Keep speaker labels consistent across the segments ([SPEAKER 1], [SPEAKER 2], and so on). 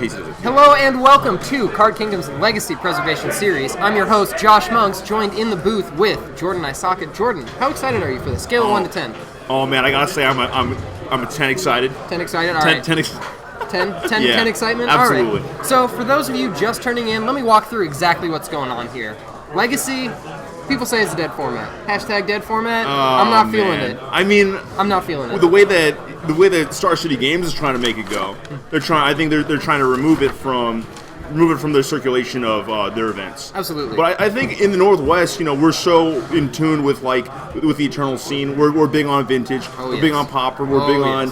[SPEAKER 1] case it is.
[SPEAKER 2] Hello and welcome to Card Kingdom's Legacy Preservation Series. I'm your host, Josh Monks, joined in the booth with Jordan Isaka. Jordan, how excited are you for this? Scale of 1 to 10.
[SPEAKER 1] Oh man, I gotta say I'm a 10 excited.
[SPEAKER 2] 10 excited? All right. 10 excitement?
[SPEAKER 1] Absolutely.
[SPEAKER 2] All right. So for those of you just turning in, let me walk through exactly what's going on here. Legacy, people say it's a dead format. Hashtag dead format. I'm not feeling it.
[SPEAKER 1] I mean,
[SPEAKER 2] I'm not feeling it.
[SPEAKER 1] The way that Star City Games is trying to make it go, they're trying to remove it from their circulation of their events.
[SPEAKER 2] Absolutely.
[SPEAKER 1] But I think in the Northwest, we're so in tune with the Eternal scene. We're big on vintage. We're big on Pauper. We're big on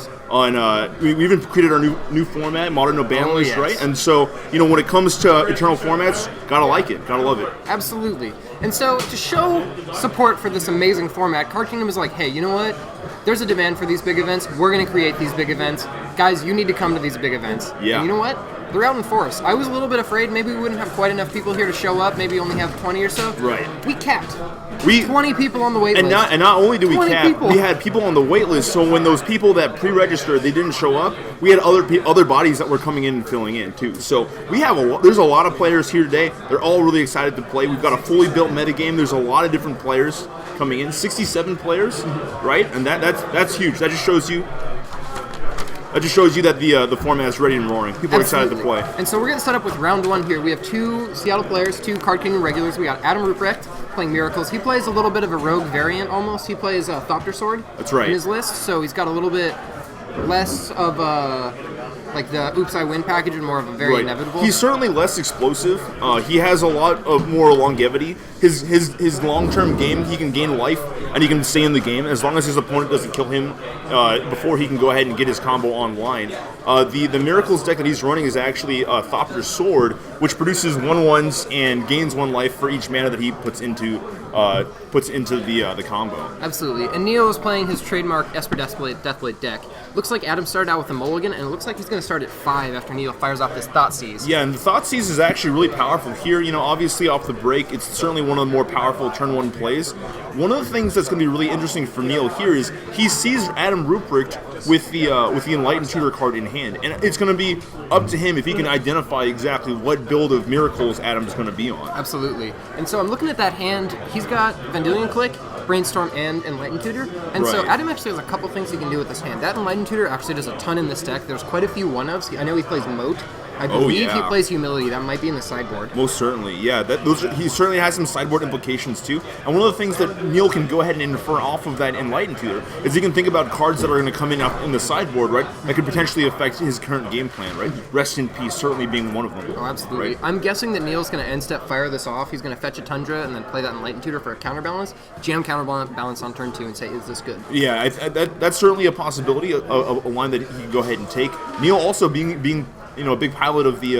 [SPEAKER 1] we even created our new format, Modern No Ban List, right? And so when it comes to Eternal formats, gotta like it, gotta love it.
[SPEAKER 2] Absolutely. And so to show support for this amazing format, Card Kingdom is like, hey, you know what? There's a demand for these big events. We're going to create these big events. Guys, you need to come to these big events.
[SPEAKER 1] Yeah.
[SPEAKER 2] And you know what? They're out in force. I was a little bit afraid maybe we wouldn't have quite enough people here to show up. Maybe only have 20 or so.
[SPEAKER 1] Right.
[SPEAKER 2] We capped 20 people on the wait list.
[SPEAKER 1] And not only did we cap,
[SPEAKER 2] people.
[SPEAKER 1] we had people on the wait list. So when those people that pre-registered, they didn't show up, we had other bodies that were coming in and filling in too. So there's a lot of players here today. They're all really excited to play. We've got a fully built metagame. There's a lot of different players coming in. 67 players, right? And that's huge. That just shows you that the format is ready and roaring. People are excited to play.
[SPEAKER 2] And so we're going to start up with round one here. We have two Seattle players, two Card Kingdom regulars. We got Adam Ruprecht playing Miracles. He plays a little bit of a rogue variant almost. He plays Thopter Sword.
[SPEAKER 1] That's right.
[SPEAKER 2] In his list, so he's got a little bit less of like the Oops I Win package and more of a very inevitable.
[SPEAKER 1] He's certainly less explosive. He has a lot of more longevity. His long-term game, he can gain life and he can stay in the game as long as his opponent doesn't kill him before he can go ahead and get his combo online. The Miracles deck that he's running is actually Thopter Sword, which produces 1/1s and gains 1 life for each mana that he puts into the combo.
[SPEAKER 2] Absolutely. And Neo is playing his trademark Esper Deathblade deck. Looks like Adam started out with a mulligan, and it looks like he's going to start at 5 after Neo fires off this Thoughtseize.
[SPEAKER 1] Yeah, and the Thoughtseize is actually really powerful here. Obviously off the break, it's certainly one of the more powerful turn 1 plays. One of the things that's going to be really interesting for Neil here is he sees Adam Ruprecht with the Enlightened Tutor card in hand, and it's going to be up to him if he can identify exactly what build of Miracles Adam's going to be on.
[SPEAKER 2] Absolutely. And so I'm looking at that hand. He's got Vendilion Click, Brainstorm, and Enlightened Tutor. And so Adam actually has a couple things he can do with this hand. That Enlightened Tutor actually does a ton in this deck. There's quite a few one-ofs. I know he plays Moat. I believe he plays Humility. That might be in the sideboard.
[SPEAKER 1] Most certainly, yeah. He certainly has some sideboard implications too. And one of the things that Neil can go ahead and infer off of that Enlightened Tutor is he can think about cards that are going to come in the sideboard, right? That could potentially affect his current game plan, right? Rest in Peace certainly being one of them.
[SPEAKER 2] Oh, absolutely. Right? I'm guessing that Neil's going to end step fire this off. He's going to fetch a Tundra and then play that Enlightened Tutor for a counterbalance, jam counterbalance on turn 2 and say, is this good?
[SPEAKER 1] Yeah, that's certainly a possibility, a line that he can go ahead and take. Neil also being a big pilot of the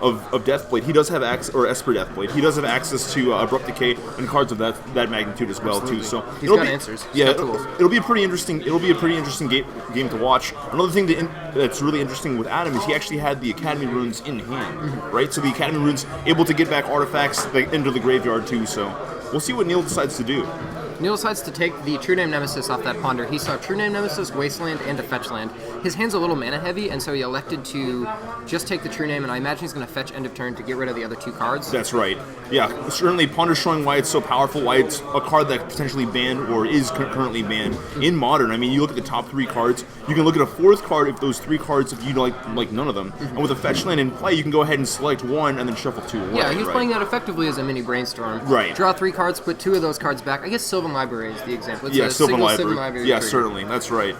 [SPEAKER 1] of Deathblade, he does have access, or Esper Deathblade, he does have access to Abrupt Decay and cards of that magnitude as well.
[SPEAKER 2] Absolutely.
[SPEAKER 1] Too. So
[SPEAKER 2] he's got answers.
[SPEAKER 1] Yeah, it'll be a pretty interesting. Game to watch. Another thing that's really interesting with Adam is he actually had the Academy runes in hand, right? So the Academy runes able to get back artifacts into the graveyard too. So we'll see what Neil decides to do.
[SPEAKER 2] Neil decides to take the True Name Nemesis off that ponder. He saw True Name Nemesis, Wasteland, and a fetch land. His hand's a little mana heavy, and so he elected to just take the True Name, and I imagine he's going to fetch end of turn to get rid of the other 2 cards.
[SPEAKER 1] That's right. Yeah, certainly Ponder showing why it's so powerful, why it's a card that potentially banned or is currently banned in Modern. I mean, you look at the top 3 cards, you can look at a 4th card if those 3 cards, if you like none of them. And with a fetch land in play, you can go ahead and select 1 and then shuffle 2 away.
[SPEAKER 2] Yeah, he's playing that effectively as a mini Brainstorm.
[SPEAKER 1] Right.
[SPEAKER 2] Draw 3 cards, put 2 of those cards back. I guess Sylvan Library is the example. It's
[SPEAKER 1] Sylvan
[SPEAKER 2] Library.
[SPEAKER 1] Yeah,
[SPEAKER 2] trigger.
[SPEAKER 1] certainly. That's right.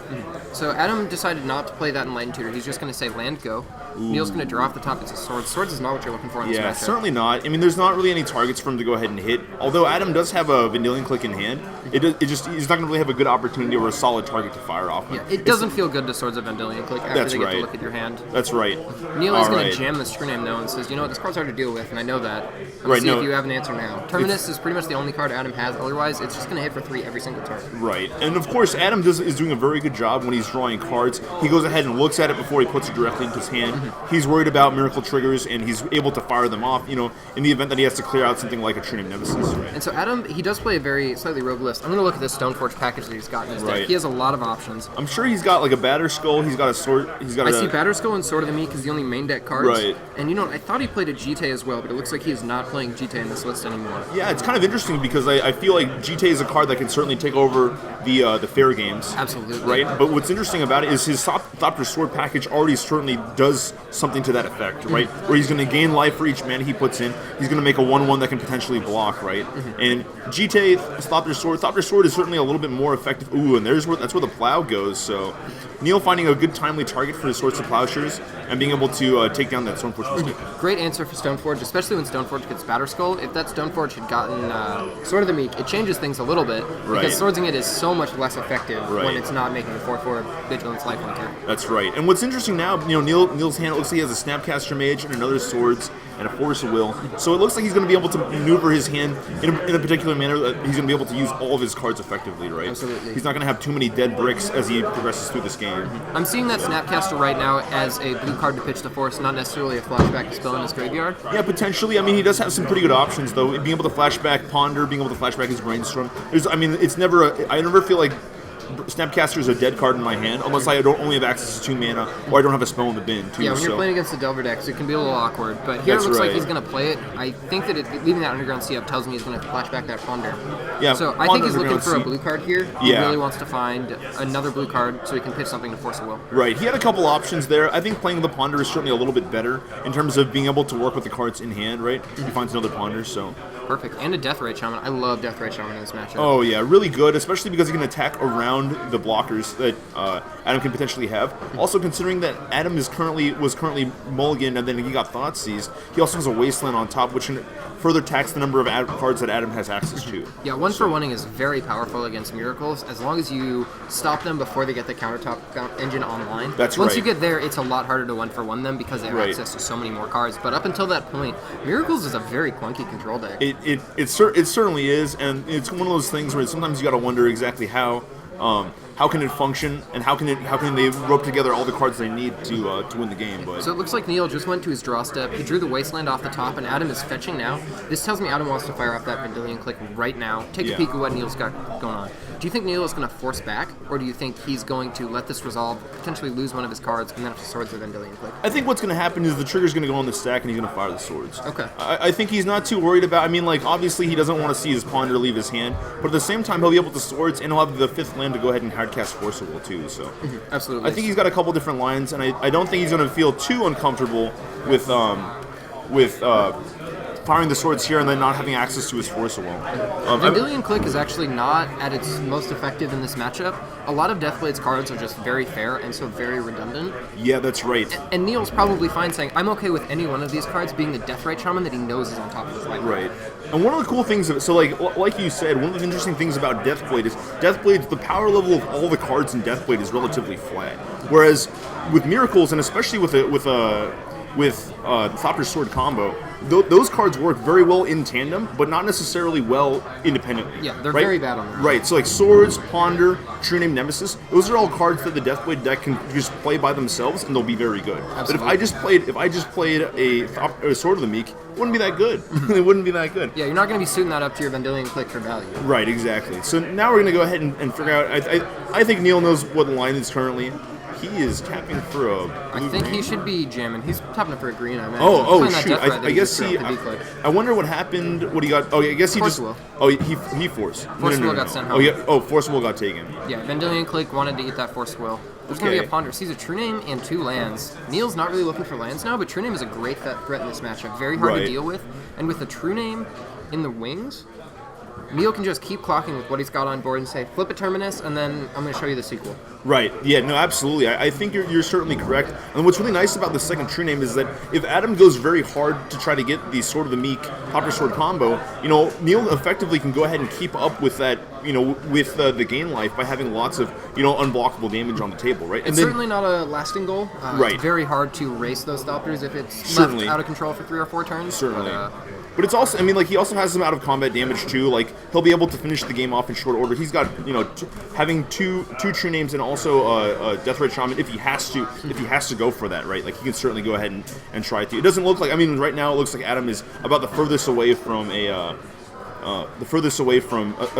[SPEAKER 2] So Adam decided not to play that Enlightened Tutor. He's just going to say land go. Neil's going to draw off the top. It's a Swords. Swords is not what you're looking for in this matchup.
[SPEAKER 1] Yeah, certainly not. I mean, there's not really any targets for him to go ahead and hit. Although Adam does have a Vendilion Click in hand, he's not going to really have a good opportunity or a solid target to fire off.
[SPEAKER 2] Yeah, it doesn't feel good to Swords of Vendilion Click after they get to look at your hand.
[SPEAKER 1] That's right.
[SPEAKER 2] Neil is going to jam this True Name now and says, you know what, this card's hard to deal with, and I know that. I'm going to see if you have an answer now. Terminus is pretty much the only card Adam has. Otherwise, it's just going to hit for 3 every single turn.
[SPEAKER 1] Right. And of course, Adam is doing a very good job when he's drawing cards. He goes ahead and looks at it before he puts it directly into his hand. He's worried about miracle triggers, and he's able to fire them off, in the event that he has to clear out something like a True Name Nemesis. Right?
[SPEAKER 2] And so Adam, he does play a very slightly rogue list. I'm going to look at this Stoneforge package that he's got in his deck. He has a lot of options.
[SPEAKER 1] I'm sure he's got like a Batter Skull. He's got a sword.
[SPEAKER 2] I see Batter Skull and Sword of the Meek is the only main deck cards.
[SPEAKER 1] Right.
[SPEAKER 2] And I thought he played a GT as well, but it looks like he is not playing GT in this list anymore.
[SPEAKER 1] Yeah, it's kind of interesting because I feel like GT is a card that can certainly take over the fair games.
[SPEAKER 2] Absolutely.
[SPEAKER 1] Right? But what's interesting about it is his Thopter Sword package already certainly does something to that effect, right? Where he's going to gain life for each mana he puts in. He's going to make a 1/1 that can potentially block, right? And GT, Thopter Sword is certainly a little bit more effective. Ooh, and that's where the plow goes. So Neil finding a good timely target for his Swords to Plowshares and being able to take down that Stoneforge mistake.
[SPEAKER 2] Great answer for Stoneforge, especially when Stoneforge gets Batter Skull. If that Stoneforge had gotten Sword of the Meek, it changes things a little bit because Swordsing it is so much less effective when it's not making a 4/4 Vigilance Lifelinker.
[SPEAKER 1] That's right. And what's interesting now, Neil's hand looks like he has a Snapcaster Mage and another Swords and a Force of Will. So it looks like he's going to be able to maneuver his hand in a particular manner that he's going to be able to use all of his cards effectively, right?
[SPEAKER 2] Absolutely.
[SPEAKER 1] He's not going to have too many dead bricks as he progresses through this game.
[SPEAKER 2] I'm seeing that Snapcaster right now as a blue card to pitch the Force, not necessarily a flashback spell in his graveyard.
[SPEAKER 1] Yeah, potentially. I mean, he does have some pretty good options, though. Being able to flashback Ponder, being able to flashback his Brainstorm. I never feel like Snapcaster is a dead card in my hand unless I don't only have access to 2 mana or I don't have a spell in the bin, too.
[SPEAKER 2] Yeah, when you're playing against the Delver decks, it can be a little awkward. But here it looks like he's going to play it. I think that leaving that Underground Sea up tells me he's going to flash back that Ponder.
[SPEAKER 1] Yeah,
[SPEAKER 2] so I think he's looking for a blue card here. He really wants to find another blue card so he can pitch something to Force of Will.
[SPEAKER 1] Right. He had a couple options there. I think playing the Ponder is certainly a little bit better in terms of being able to work with the cards in hand, right? He finds another Ponder, so...
[SPEAKER 2] Perfect. And a Deathrite Shaman. I love Deathrite Shaman in this matchup.
[SPEAKER 1] Oh, yeah. Really good, especially because he can attack around the blockers that Adam can potentially have. Also, considering that Adam was currently mulliganed and then he got Thoughtseized, he also has a Wasteland on top, which can further tax the number of cards that Adam has access to.
[SPEAKER 2] Yeah, one-for-one-ing is very powerful against Miracles, as long as you stop them before they get the countertop engine online.
[SPEAKER 1] That's
[SPEAKER 2] Once you get there, it's a lot harder to one-for-one them because they have access to so many more cards. But up until that point, Miracles is a very clunky control deck.
[SPEAKER 1] It certainly is, and it's one of those things where sometimes you got to wonder exactly how can it function and how can they rope together all the cards they need to win the game. But
[SPEAKER 2] so it looks like Neil just went to his draw step. He drew the Wasteland off the top, and Adam is fetching now. This tells me Adam wants to fire off that Vendilion Click right now. Take a peek at what Neil's got going on. Do you think Neil is going to force back, or do you think he's going to let this resolve, potentially lose one of his cards, and then have to swords the Vendilion Click?
[SPEAKER 1] I think what's going to happen is the trigger's going to go on the stack, and he's going to fire the swords.
[SPEAKER 2] Okay.
[SPEAKER 1] I think he's not too worried about. I mean, like obviously he doesn't want to see his Ponder leave his hand, but at the same time he'll be able to swords, and he'll have the 5th land to go ahead and hardcast Force of Will too. So
[SPEAKER 2] absolutely,
[SPEAKER 1] I think he's got a couple different lines, and I don't think he's going to feel too uncomfortable with firing the swords here and then not having access to his Force of Will.
[SPEAKER 2] Vendilion Click is actually not at its most effective in this matchup. A lot of Deathblade's cards are just very fair and so very redundant.
[SPEAKER 1] Yeah, that's right.
[SPEAKER 2] And Neil's probably fine saying, I'm okay with any one of these cards being the Deathrite Shaman that he knows is on top of his library.
[SPEAKER 1] Right. And one of the cool things, so like you said, one of the interesting things about Deathblade is the power level of all the cards in Deathblade is relatively flat. Whereas with Miracles, and especially with Thopter's Sword combo, those cards work very well in tandem, but not necessarily well independently.
[SPEAKER 2] Yeah, they're very bad on their own.
[SPEAKER 1] Right, so like Swords, Ponder, True Name Nemesis, those are all cards that the Deathblade deck can just play by themselves, and they'll be very good.
[SPEAKER 2] Absolutely.
[SPEAKER 1] But if I just played a Sword of the Meek, it wouldn't be that good. It wouldn't be that good.
[SPEAKER 2] Yeah, you're not going to be suiting that up to your Vendilion Click for value.
[SPEAKER 1] Right, exactly. So now we're going to go ahead and figure out. I think Neil knows what the line is currently. He is tapping for a blue.
[SPEAKER 2] I think
[SPEAKER 1] green.
[SPEAKER 2] he should be jamming. He's tapping for a green. I imagine.
[SPEAKER 1] Oh shoot! I guess he. I wonder what happened. What he got? Oh, I guess he
[SPEAKER 2] Force
[SPEAKER 1] just.
[SPEAKER 2] Will.
[SPEAKER 1] Oh, he forced.
[SPEAKER 2] Force Will got sent home.
[SPEAKER 1] Oh yeah. Oh, Force Will got taken.
[SPEAKER 2] Yeah, Vendilion Click wanted to eat that Force Will. There's going to be a Ponder. Sees a True Name and 2 lands. Neil's not really looking for lands now, but True Name is a great threat in this matchup. Very hard to deal with, and with the True Name in the wings, Neil can just keep clocking with what he's got on board and say, flip a Terminus, and then I'm going to show you the sequel.
[SPEAKER 1] Right. Yeah, no, absolutely. I think you're certainly correct. And what's really nice about the second True Name is that if Adam goes very hard to try to get the Sword of the Meek Thopter Sword combo, Neil effectively can go ahead and keep up with that, with the gain life by having lots of, unblockable damage on the table, right?
[SPEAKER 2] It's certainly not a lasting goal.
[SPEAKER 1] Right.
[SPEAKER 2] It's very hard to race those Thopters if it's
[SPEAKER 1] Certainly
[SPEAKER 2] left out of control for 3 or 4 turns.
[SPEAKER 1] Certainly.
[SPEAKER 2] But,
[SPEAKER 1] But it's also, I mean, like, he also has some out of combat damage too. Like, he'll be able to finish the game off in short order. He's got, you know, having two true names and also a Deathrite Shaman if he has to go for that, right? Like, he can certainly go ahead and try to. It doesn't look like, I mean, right now it looks like Adam is about the furthest away from a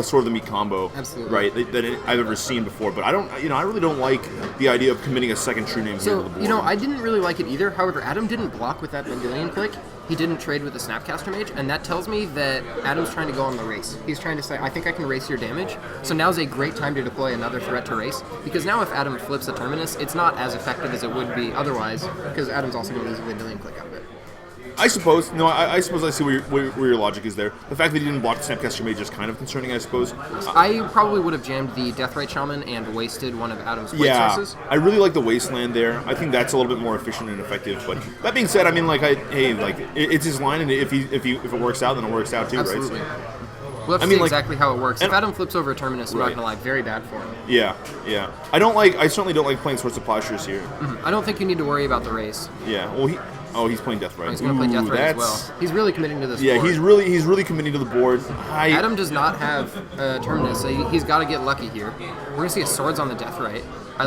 [SPEAKER 1] Sword of the Meat combo,
[SPEAKER 2] absolutely,
[SPEAKER 1] right? That I've ever seen before. But I don't, you know, I really don't like the idea of committing a second true name here to the board.
[SPEAKER 2] You know, I didn't really like it either. However, Adam didn't block with that Vendilion click. He didn't trade with the Snapcaster Mage, and that tells me that Adam's trying to go on the race. He's trying to say, I think I can race your damage, so now's a great time to deploy another threat to race, because now if Adam flips a Terminus, it's not as effective as it would be otherwise, because Adam's also going to lose a Vendilion click out of it.
[SPEAKER 1] I suppose. No, I suppose I see where your logic is there. The fact that he didn't block the Snapcaster Mage is kind of concerning, I suppose.
[SPEAKER 2] I probably would have jammed the Deathrite Shaman and wasted one of Adam's plate sources.
[SPEAKER 1] I really like the Wasteland there. I think that's a little bit more efficient and effective. But that being said, I mean, like, it's his line, and if it works out, then it works out too,
[SPEAKER 2] absolutely,
[SPEAKER 1] right?
[SPEAKER 2] So, we'll have to see exactly how it works. If Adam flips over a Terminus, I'm not going to lie, very bad for him.
[SPEAKER 1] Yeah. I certainly don't like playing Swords of Plowshares here.
[SPEAKER 2] I don't think you need to worry about the race.
[SPEAKER 1] Yeah, well, he's playing Deathrite.
[SPEAKER 2] He's going to play Deathrite as well. He's really committing to this board.
[SPEAKER 1] Yeah, he's really committing to the board.
[SPEAKER 2] Adam does not have Terminus, so he's got to get lucky here. We're going to see a Swords on the Deathrite. I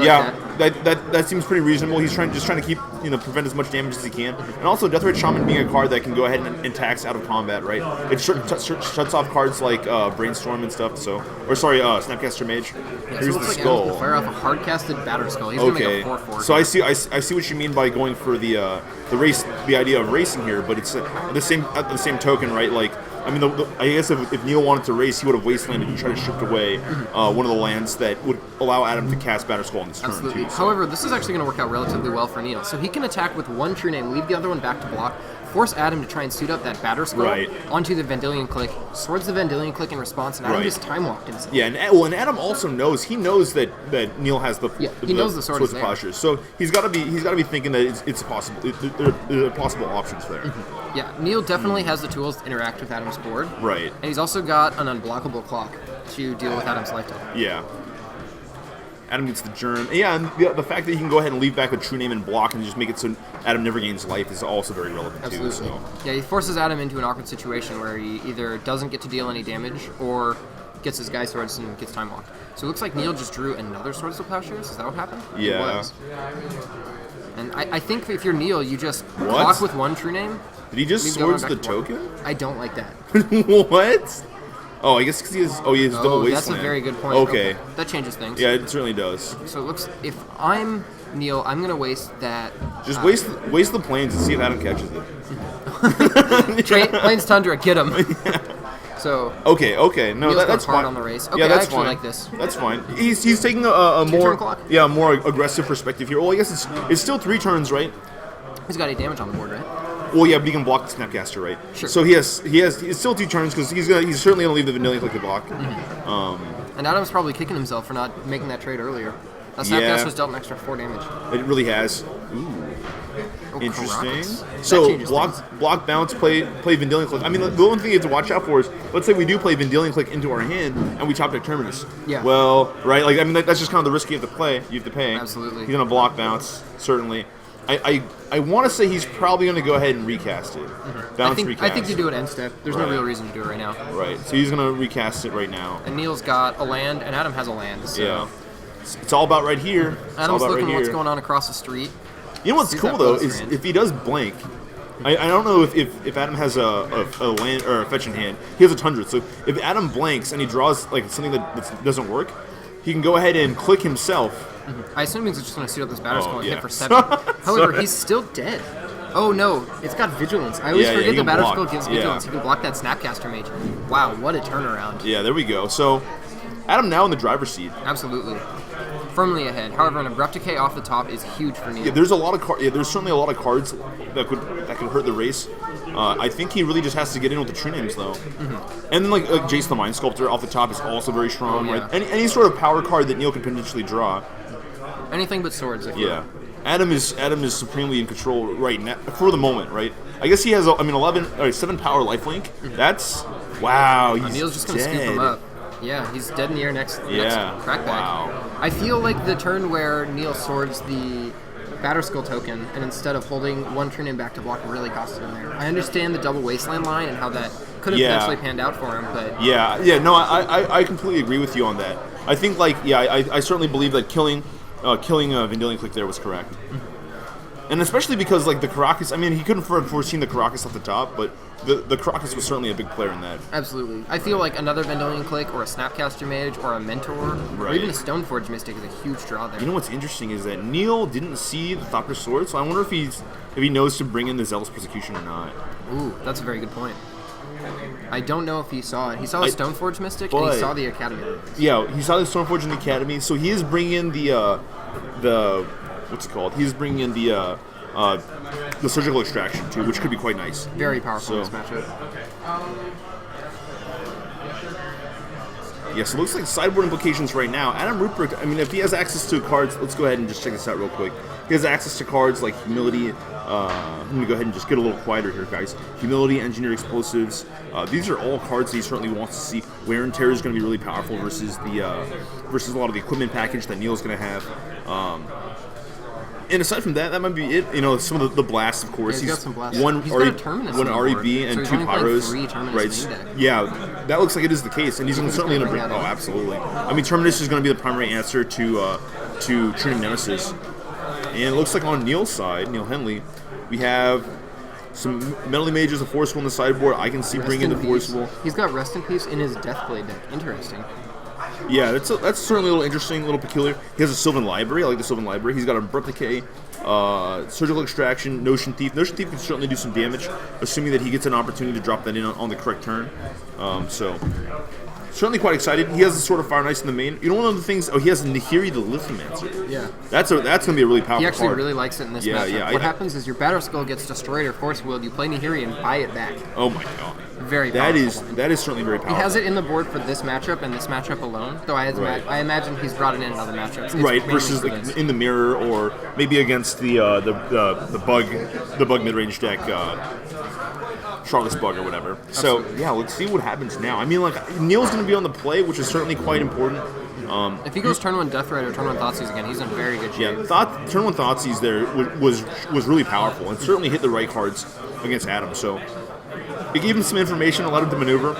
[SPEAKER 2] like
[SPEAKER 1] that seems pretty reasonable. He's trying to keep, you know, prevent as much damage as he can, and also Deathrite Shaman being a card that can go ahead and tax out of combat, right? It shuts off cards like Brainstorm and stuff. Snapcaster Mage.
[SPEAKER 2] Yeah,
[SPEAKER 1] here's
[SPEAKER 2] so
[SPEAKER 1] the
[SPEAKER 2] like
[SPEAKER 1] skull.
[SPEAKER 2] Adam's gonna fire off a hard-casted Batter Skull. He's gonna make a 4/4.
[SPEAKER 1] So I see what you mean by going for the race, the idea of racing here, but it's at the same token, right? Like, I mean, I guess if Neil wanted to race, he would have Wastelanded and tried to strip away one of the lands that would allow Adam to cast Batter Skull on this turn.
[SPEAKER 2] Absolutely.
[SPEAKER 1] Too, so.
[SPEAKER 2] However, this is actually going to work out relatively well for Neil. So he can attack with one true name, leave the other one back to block, force Adam to try and suit up that Batter Skull onto the Vendilion click, swords the Vendilion click in response, and Adam just time walked himself.
[SPEAKER 1] Yeah, and Adam also knows that Neil has the
[SPEAKER 2] Sword of
[SPEAKER 1] Plowshares, so he's got to be thinking that it's possible. There are possible options there.
[SPEAKER 2] Yeah, Neil definitely has the tools to interact with Adam's board.
[SPEAKER 1] Right.
[SPEAKER 2] And he's also got an unblockable clock to deal with Adam's lifetime.
[SPEAKER 1] Yeah. Adam gets the Germ. Yeah, and the fact that he can go ahead and leave back a true name and block and just make it so Adam never gains life is also very relevant too. So.
[SPEAKER 2] Yeah, he forces Adam into an awkward situation where he either doesn't get to deal any damage or gets his Guy Swords and gets time walked. So it looks like Neil just drew another Swords of Plowshares. Is that what happened?
[SPEAKER 1] Yeah.
[SPEAKER 2] It was. And I think if you're Neil, you just block with one true name.
[SPEAKER 1] Did he just Swords the token?
[SPEAKER 2] I don't like that.
[SPEAKER 1] What? Oh, I guess because he has double Wasteland.
[SPEAKER 2] That's a very good point.
[SPEAKER 1] Okay.
[SPEAKER 2] That changes things.
[SPEAKER 1] Yeah, it certainly does.
[SPEAKER 2] So it looks, if I'm Neil, I'm going to waste that.
[SPEAKER 1] Just waste the plains and see if Adam catches it.
[SPEAKER 2] Plains Tundra, get him. So
[SPEAKER 1] okay, no, that's fine.
[SPEAKER 2] On the race. Okay,
[SPEAKER 1] yeah, that's
[SPEAKER 2] I actually
[SPEAKER 1] fine.
[SPEAKER 2] like this.
[SPEAKER 1] That's fine. He's taking a more aggressive perspective here. Well, I guess it's still 3 turns, right?
[SPEAKER 2] He's got 8 damage on the board, right?
[SPEAKER 1] Well, yeah, but he can block the Snapcaster, right?
[SPEAKER 2] Sure.
[SPEAKER 1] So it's still 2 turns because he's certainly gonna leave the Vendilion click to block.
[SPEAKER 2] And Adam's probably kicking himself for not making that trade earlier. That Snapcaster's dealt an extra 4 damage.
[SPEAKER 1] It really has. Ooh.
[SPEAKER 2] Oh,
[SPEAKER 1] interesting.
[SPEAKER 2] Caracas.
[SPEAKER 1] So block bounce, play Vendilion click. I mean, the only thing you have to watch out for is, let's say we do play Vendilion click into our hand and we top deck Terminus.
[SPEAKER 2] Yeah.
[SPEAKER 1] Well, right, like, I mean, that's just kind of the risk you have to play. You have to pay.
[SPEAKER 2] Absolutely.
[SPEAKER 1] He's gonna block bounce, certainly. I want to say he's probably going to go ahead and recast it. Bounce recast.
[SPEAKER 2] I think you do it end step. There's no real reason to do it right now.
[SPEAKER 1] Right. So he's going to recast it right now.
[SPEAKER 2] And Neil's got a land, and Adam has a land. So.
[SPEAKER 1] Yeah. It's all about right here.
[SPEAKER 2] Adam's looking at what's going on across the street.
[SPEAKER 1] You know what's cool though is if he does blank. I don't know if Adam has a land or a fetch in hand. He has a Tundra. So if Adam blanks and he draws like something that doesn't work, he can go ahead and click himself.
[SPEAKER 2] I assume he's just going to suit up this Batter Skull and hit for 7. However, he's still dead. Oh no, it's got Vigilance. I always forget the Batter Skull gives Vigilance. You can block that Snapcaster Mage. Wow, what a turnaround.
[SPEAKER 1] Yeah, there we go. So, Adam now in the driver's seat.
[SPEAKER 2] Absolutely. Firmly ahead. However, an Abrupt Decay off the top is huge for Neil.
[SPEAKER 1] Yeah, there's certainly a lot of cards that could hurt the race. I think he really just has to get in with the true names though. And then like Jace the Mind Sculptor off the top is also very strong, right? Any sort of power card that Neil can potentially draw.
[SPEAKER 2] Anything but swords.
[SPEAKER 1] Adam is supremely in control right now for the moment, right? I guess he has 7 power lifelink. That's wow.
[SPEAKER 2] Neil's just gonna scoop him up. Yeah, he's dead in the air next crackback.
[SPEAKER 1] Wow.
[SPEAKER 2] I feel like the turn where Neil swords the Batter Skill token, and instead of holding one turn in back to block, really costed him there. I understand the double Wasteland line and how that could have potentially panned out for him, but...
[SPEAKER 1] No, I completely agree with you on that. I think, I certainly believe that killing Vendilion Click there was correct. And especially because, the Caracas, I mean, he couldn't have foreseen the Caracas at the top, but the Caracas was certainly a big player in that.
[SPEAKER 2] Absolutely. I feel like another Vendilion Click or a Snapcaster Mage or a Mentor or even a Stoneforge Mystic is a huge draw there.
[SPEAKER 1] You know what's interesting is that Neil didn't see the Thopter Sword, so I wonder if he knows to bring in the Zealous Persecution or not.
[SPEAKER 2] Ooh, that's a very good point. I don't know if he saw it. He saw the Stoneforge Mystic and he saw the Academy.
[SPEAKER 1] Yeah, he saw the Stoneforge in the Academy, so he is bringing in the what's it called? He's bringing in the Surgical Extraction too, which could be quite nice.
[SPEAKER 2] Very powerful in this matchup.
[SPEAKER 1] Yeah, so it looks like sideboard implications right now. Adam Rupert, I mean, if he has access to cards, let's go ahead and just check this out real quick. He has access to cards like Humility. I'm going to go ahead and just get a little quieter here, guys. Humility, Engineered Explosives. These are all cards that he certainly wants to see. Wear and Tear is going to be really powerful versus a lot of the equipment package that Neil's going to have. And aside from that, that might be it. You know, some of the blasts, of course.
[SPEAKER 2] Yeah, he's got some blasts.
[SPEAKER 1] One
[SPEAKER 2] got a Terminus
[SPEAKER 1] one
[SPEAKER 2] on
[SPEAKER 1] REB
[SPEAKER 2] board,
[SPEAKER 1] and
[SPEAKER 2] so
[SPEAKER 1] two
[SPEAKER 2] he's only
[SPEAKER 1] Pyros.
[SPEAKER 2] 3 Terminus main deck.
[SPEAKER 1] Yeah, that looks like it is the case, and he's certainly going to bring. Oh, absolutely. I mean, Terminus is going to be the primary answer to Turning Nemesis, and it looks like on Neil's side, Neil Henley, we have some Metal Mages, a Forceful in the sideboard. I can see bringing the Forceful.
[SPEAKER 2] He's got Rest in Peace in his Deathblade deck. Interesting.
[SPEAKER 1] Yeah, that's certainly a little interesting, a little peculiar. He has a Sylvan Library. I like the Sylvan Library. He's got a Abrupt Decay, Surgical Extraction, Notion Thief. Notion Thief can certainly do some damage, assuming that he gets an opportunity to drop that in on the correct turn. So, certainly quite excited. He has the Sword of Fire and Ice in the main. You know, one of the things... Oh, he has Nahiri the Lithomancer.
[SPEAKER 2] Yeah.
[SPEAKER 1] That's going to be a really powerful
[SPEAKER 2] He actually
[SPEAKER 1] card.
[SPEAKER 2] really likes it in this matchup.
[SPEAKER 1] Yeah,
[SPEAKER 2] what happens is your Battle Skull gets destroyed or Force Willed, you play Nahiri and buy it back.
[SPEAKER 1] Oh my god.
[SPEAKER 2] Very powerful.
[SPEAKER 1] That is certainly very powerful.
[SPEAKER 2] He has it in the board for this matchup and this matchup alone, though I imagine he's brought it in other matchups. It's
[SPEAKER 1] right, versus like in the mirror or maybe against the bug mid-range deck, Charlotte's Bug or whatever. So yeah, let's see what happens now. I mean, like Neil's going to be on the play, which is certainly quite important.
[SPEAKER 2] If he goes turn 1 Deathrite or turn 1 Thoughtseize again, he's in very good shape.
[SPEAKER 1] Yeah, turn 1 Thougeize there was really powerful and certainly hit the right cards against Adam. So it gave him some information, allowed him to maneuver,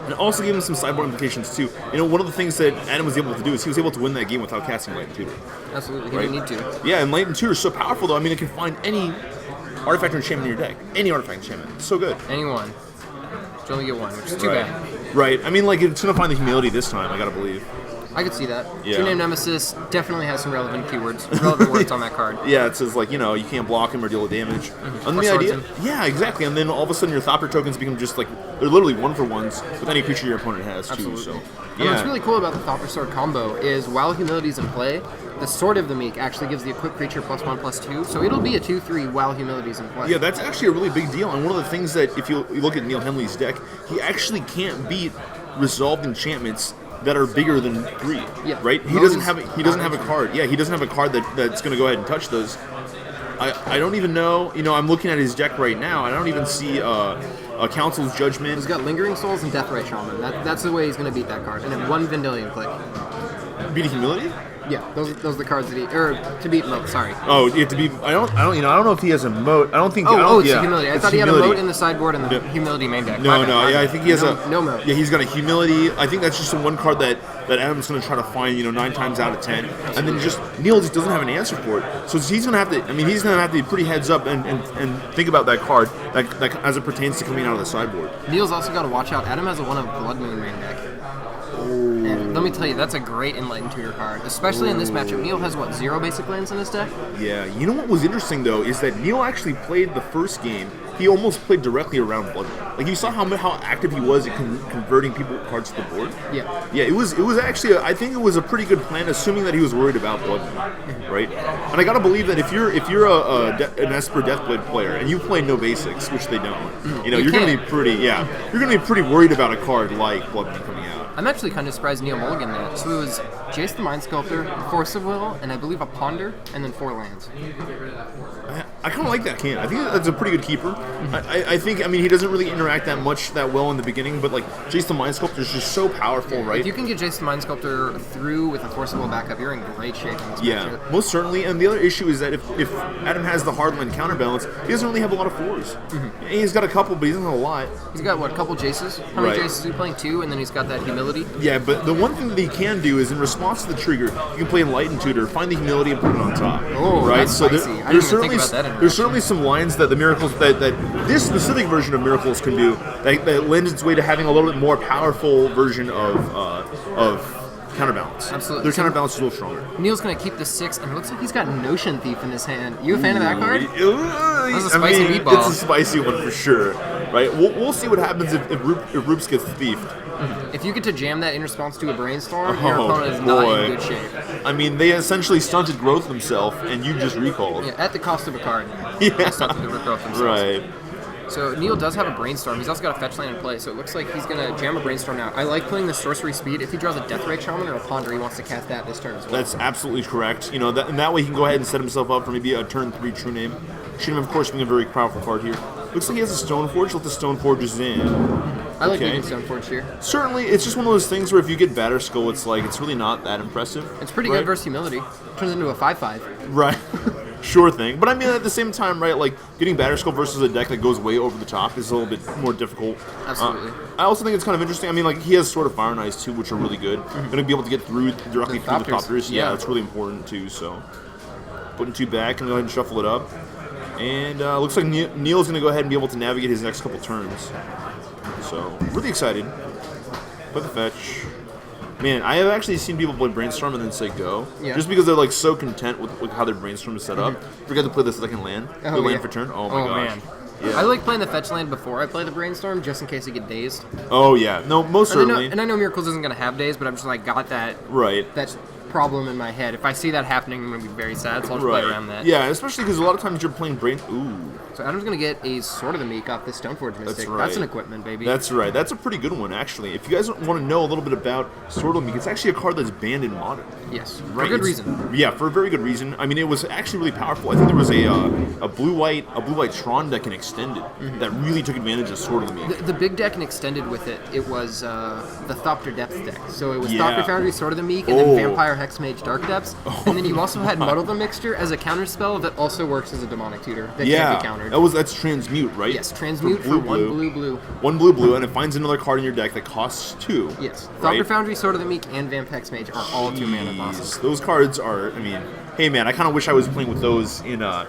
[SPEAKER 1] and also gave him some sideboard implications too. You know, one of the things that Adam was able to do is he was able to win that game without casting Light and Tutor.
[SPEAKER 2] Absolutely, he didn't need to.
[SPEAKER 1] Yeah, and Light and Tutor is so powerful though. I mean, it can find any artifact or enchantment in your deck. Any artifact enchantment. It's so good.
[SPEAKER 2] Any one. You only get one, which is too bad.
[SPEAKER 1] Right. I mean, like, it's going to find the humility this time, I gotta believe.
[SPEAKER 2] I could see that.
[SPEAKER 1] Yeah.
[SPEAKER 2] Two-Name Nemesis definitely has some relevant keywords, relevant words on that card.
[SPEAKER 1] Yeah, it says, like, you know, you can't block him or deal damage.
[SPEAKER 2] Mm-hmm.
[SPEAKER 1] And the idea, yeah, exactly. And then all of a sudden your Thopter tokens become just, like, they're literally 1-for-1s with any creature your opponent has, too.
[SPEAKER 2] Absolutely.
[SPEAKER 1] So,
[SPEAKER 2] And what's really cool about the Thopter Sword combo is while Humility's in play, the Sword of the Meek actually gives the equipped creature +1/+2, so it'll be a 2/3 while Humility's in play.
[SPEAKER 1] Yeah, that's actually a really big deal. And one of the things that, if you look at Neil Henley's deck, he actually can't beat resolved enchantments that are bigger than 3.
[SPEAKER 2] Yeah.
[SPEAKER 1] Right? He doesn't have a card. Yeah, he doesn't have a card that's going to go ahead and touch those. I don't even know. You know, I'm looking at his deck right now. I don't even see a Council's Judgment.
[SPEAKER 2] He's got Lingering Souls and Deathrite Shaman. That's the way he's going to beat that card. And then 1 Vendilion Click.
[SPEAKER 1] Beat a Humility?
[SPEAKER 2] Yeah, those are the cards that he to beat Moat. Sorry.
[SPEAKER 1] Oh, you have to be. I don't know if he has a moat. I don't think.
[SPEAKER 2] It's
[SPEAKER 1] yeah,
[SPEAKER 2] Humility. I thought he had a moat in the sideboard and the Humility main deck.
[SPEAKER 1] No. Yeah, I think he has
[SPEAKER 2] no moat.
[SPEAKER 1] Yeah, he's got a Humility. I think that's just the one card that Adam's going to try to find. 9 times out of 10, and then Neil just doesn't have an answer for it. So he's going to have to. I mean, he's going to have to be pretty heads up and think about that card, like as it pertains to coming out of the sideboard.
[SPEAKER 2] Neil's also got to watch out. Adam has a 1 of Blood Moon main deck. And let me tell you, that's a great Enlightened Tutor card, especially in this matchup. Neil has, 0 basic lands in his deck?
[SPEAKER 1] Yeah, you know what was interesting, though, is that Neil actually played the first game. He almost played directly around Blood Moon. Like, you saw how active he was in converting people cards to the board?
[SPEAKER 2] Yeah.
[SPEAKER 1] Yeah, it was actually, I think it was a pretty good plan, assuming that he was worried about Blood Moon, right? And I gotta believe that if you're an Esper Deathblade player, and you play no basics, which they don't, you're gonna be pretty worried about a card like Blood Moon coming out.
[SPEAKER 2] I'm actually kind of surprised Neil Mulligan there. So it was Jace the Mind Sculptor, Force of Will, and I believe a Ponder, and then 4 lands.
[SPEAKER 1] I kind of like that can. I think that's a pretty good keeper. I think, I mean, he doesn't really interact that well in the beginning, but like Jace the Mind Sculptor is just so powerful, right?
[SPEAKER 2] If you can get Jace the Mind Sculptor through with a forcible backup, you're in great shape in this matchup.
[SPEAKER 1] Most certainly. And the other issue is that if Adam has the hardline counterbalance, he doesn't really have a lot of 4s. He's got a couple, but he doesn't have a lot.
[SPEAKER 2] He's got, what, a couple Jaces? How many Jaces is he playing? 2, and then he's got that humility?
[SPEAKER 1] Yeah, but the one thing that he can do is in response to the trigger, you can play Enlightened Tutor, find the humility, and put it on top.
[SPEAKER 2] Oh,
[SPEAKER 1] right?
[SPEAKER 2] That's spicy. I didn't even think about that.
[SPEAKER 1] There's certainly some lines that the Miracles that this specific version of Miracles can do that lends its way to having a little bit more powerful version of counterbalance.
[SPEAKER 2] Absolutely.
[SPEAKER 1] Their counterbalance is a little stronger.
[SPEAKER 2] Neil's going to keep the 6, and it looks like he's got Notion Thief in his hand. You a fan of that card?
[SPEAKER 1] That's
[SPEAKER 2] a spicy meatball.
[SPEAKER 1] It's a spicy one for sure. Right? We'll see what happens if Roops gets thiefed.
[SPEAKER 2] If you get to jam that in response to a Brainstorm, your opponent is not in good shape.
[SPEAKER 1] I mean, they essentially stunted growth themselves, and you just recalled.
[SPEAKER 2] Yeah, at the cost of a card.
[SPEAKER 1] Yeah.
[SPEAKER 2] They stunted the growth themselves.
[SPEAKER 1] Right.
[SPEAKER 2] So Neil does have a Brainstorm. He's also got a fetch land in play, so it looks like he's going to jam a Brainstorm now. I like playing the Sorcery Speed. If he draws a Deathray Shaman or a Ponder, he wants to cast that this turn as well.
[SPEAKER 1] That's absolutely correct. You know, and that way he can go ahead and set himself up for maybe a turn 3 True Name. True Name, of course, being a very powerful card here. Looks like he has a Stoneforge. Let the Stoneforges in.
[SPEAKER 2] I like using Stoneforge here.
[SPEAKER 1] Certainly, it's just one of those things where if you get Batterskull, it's like, it's really not that impressive.
[SPEAKER 2] It's pretty good versus Humility. Turns into a 5/5.
[SPEAKER 1] Right. Sure thing. But I mean, at the same time, right, like, getting Batterskull versus a deck that goes way over the top is a little bit more difficult.
[SPEAKER 2] Absolutely.
[SPEAKER 1] I also think it's kind of interesting. I mean, like, he has Sword of Fire and Ice, too, which are really good. Going to be able to get through directly through the Thopters. Yeah, that's really important, too, so. Putting 2 back and go ahead and shuffle it up. And looks like Neil's going to go ahead and be able to navigate his next couple turns. So, really excited. Put the fetch. Man, I have actually seen people play Brainstorm and then say go. Yeah. Just because they're like so content with how their Brainstorm is set up. Forget to play the second land. The land for turn. Oh my gosh. Man. Yeah.
[SPEAKER 2] I like playing the fetch land before I play the Brainstorm, just in case I get dazed.
[SPEAKER 1] Oh yeah, no, most certainly.
[SPEAKER 2] And I know Miracles isn't going to have days, but I'm just like got that that problem in my head. If I see that happening, I'm going to be very sad, so I'll just play around that.
[SPEAKER 1] Yeah, especially because a lot of times you're playing Ooh.
[SPEAKER 2] So Adam's going to get a Sword of the Meek off this Stoneforge Mystic.
[SPEAKER 1] That's right.
[SPEAKER 2] That's an equipment, baby.
[SPEAKER 1] That's right. That's a pretty good one, actually. If you guys want to know a little bit about Sword of the Meek, it's actually a card that's banned in Modern.
[SPEAKER 2] Yes, for a good reason.
[SPEAKER 1] Yeah, for a very good reason. I mean, it was actually really powerful. I think there was a blue-white Tron deck in Extended that really took advantage of Sword of the Meek.
[SPEAKER 2] The big deck in Extended with it was the Thopter Depth deck. So it was Thopter Foundry, Sword of the Meek, and then Vampire, Hexmage, Dark Depths. And then you also had Muddle the Mixture as a counter spell that also works as a Demonic Tutor that can't be countered.
[SPEAKER 1] That's Transmute, right?
[SPEAKER 2] Yes, Transmute for 1 blue.
[SPEAKER 1] 1 blue, and it finds another card in your deck that costs 2.
[SPEAKER 2] Yes. Thopter Foundry, Sword of the Meek, and Vamp Hexmage are all 2 mana bosses.
[SPEAKER 1] Those cards are, I mean, hey man, I kind of wish I was playing with those in Modern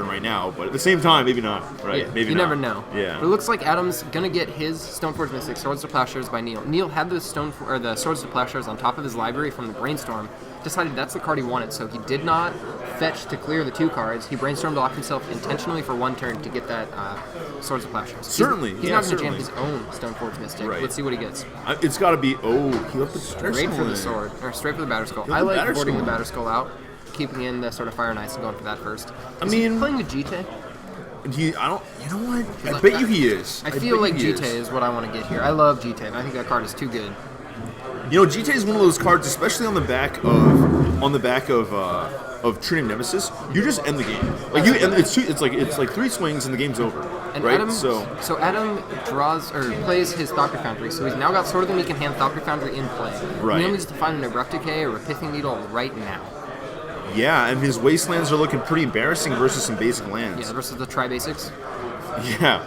[SPEAKER 1] right now, but at the same time, maybe not, right?
[SPEAKER 2] Yeah,
[SPEAKER 1] maybe
[SPEAKER 2] you
[SPEAKER 1] not.
[SPEAKER 2] never know.
[SPEAKER 1] Yeah.
[SPEAKER 2] But it looks like Adam's gonna get his Stoneforge Mystic, Swords to Plowshares by Neil. Neil had the the Swords to Plowshares on top of his library from the Brainstorm. Decided that's the card he wanted, so he did not fetch to clear the 2 cards. He Brainstormed off himself intentionally for 1 turn to get that Swords to Plowshares.
[SPEAKER 1] Certainly,
[SPEAKER 2] he's not gonna jam his own Stoneforge Mystic.
[SPEAKER 1] Right.
[SPEAKER 2] Let's see what he gets.
[SPEAKER 1] It's got to be. Oh, he left the
[SPEAKER 2] straight for the sword, or straight for the Batterskull. I like boarding the Batterskull out, keeping in the Sword of Fire and Ice and going for that first. Is he playing a GT?
[SPEAKER 1] You know what? I bet you he is.
[SPEAKER 2] I feel like GT is what I want to get here. I love GT, and I think that card is too good.
[SPEAKER 1] You know, GT is one of those cards, especially on the back of True Name Nemesis. You just end the game. Like it's like 3 swings and the game's over.
[SPEAKER 2] And
[SPEAKER 1] right?
[SPEAKER 2] Adam, so Adam draws or plays his Thopter Foundry. So he's now got Sword of the Meek in hand, Thopter Foundry in play.
[SPEAKER 1] Right.
[SPEAKER 2] Neil needs to find an Abrupt Decay or a Pithing Needle right now.
[SPEAKER 1] Yeah, and his Wastelands are looking pretty embarrassing versus some basic lands.
[SPEAKER 2] Yeah, versus the Tri-Basics.
[SPEAKER 1] Yeah.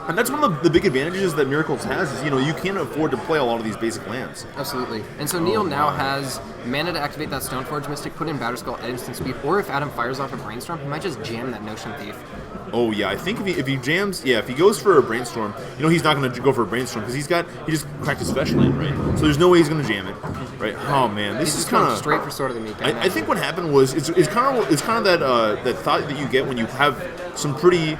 [SPEAKER 1] And that's one of the big advantages that Miracles has is, you can't afford to play a lot of these basic lands.
[SPEAKER 2] Absolutely. And so Neil now has mana to activate that Stoneforge Mystic, put in Batterskull at instant speed, or if Adam fires off a Brainstorm, he might just jam that Notion Thief.
[SPEAKER 1] Oh yeah, I think if he jams, if he goes for a Brainstorm, he's not going to go for a Brainstorm because he just cracked his special land, right? So there's no way he's going to jam it, right? Oh man, this is kind of
[SPEAKER 2] straight for Sword of the Meek.
[SPEAKER 1] I think what happened was it's kind of that thought that you get when you have some pretty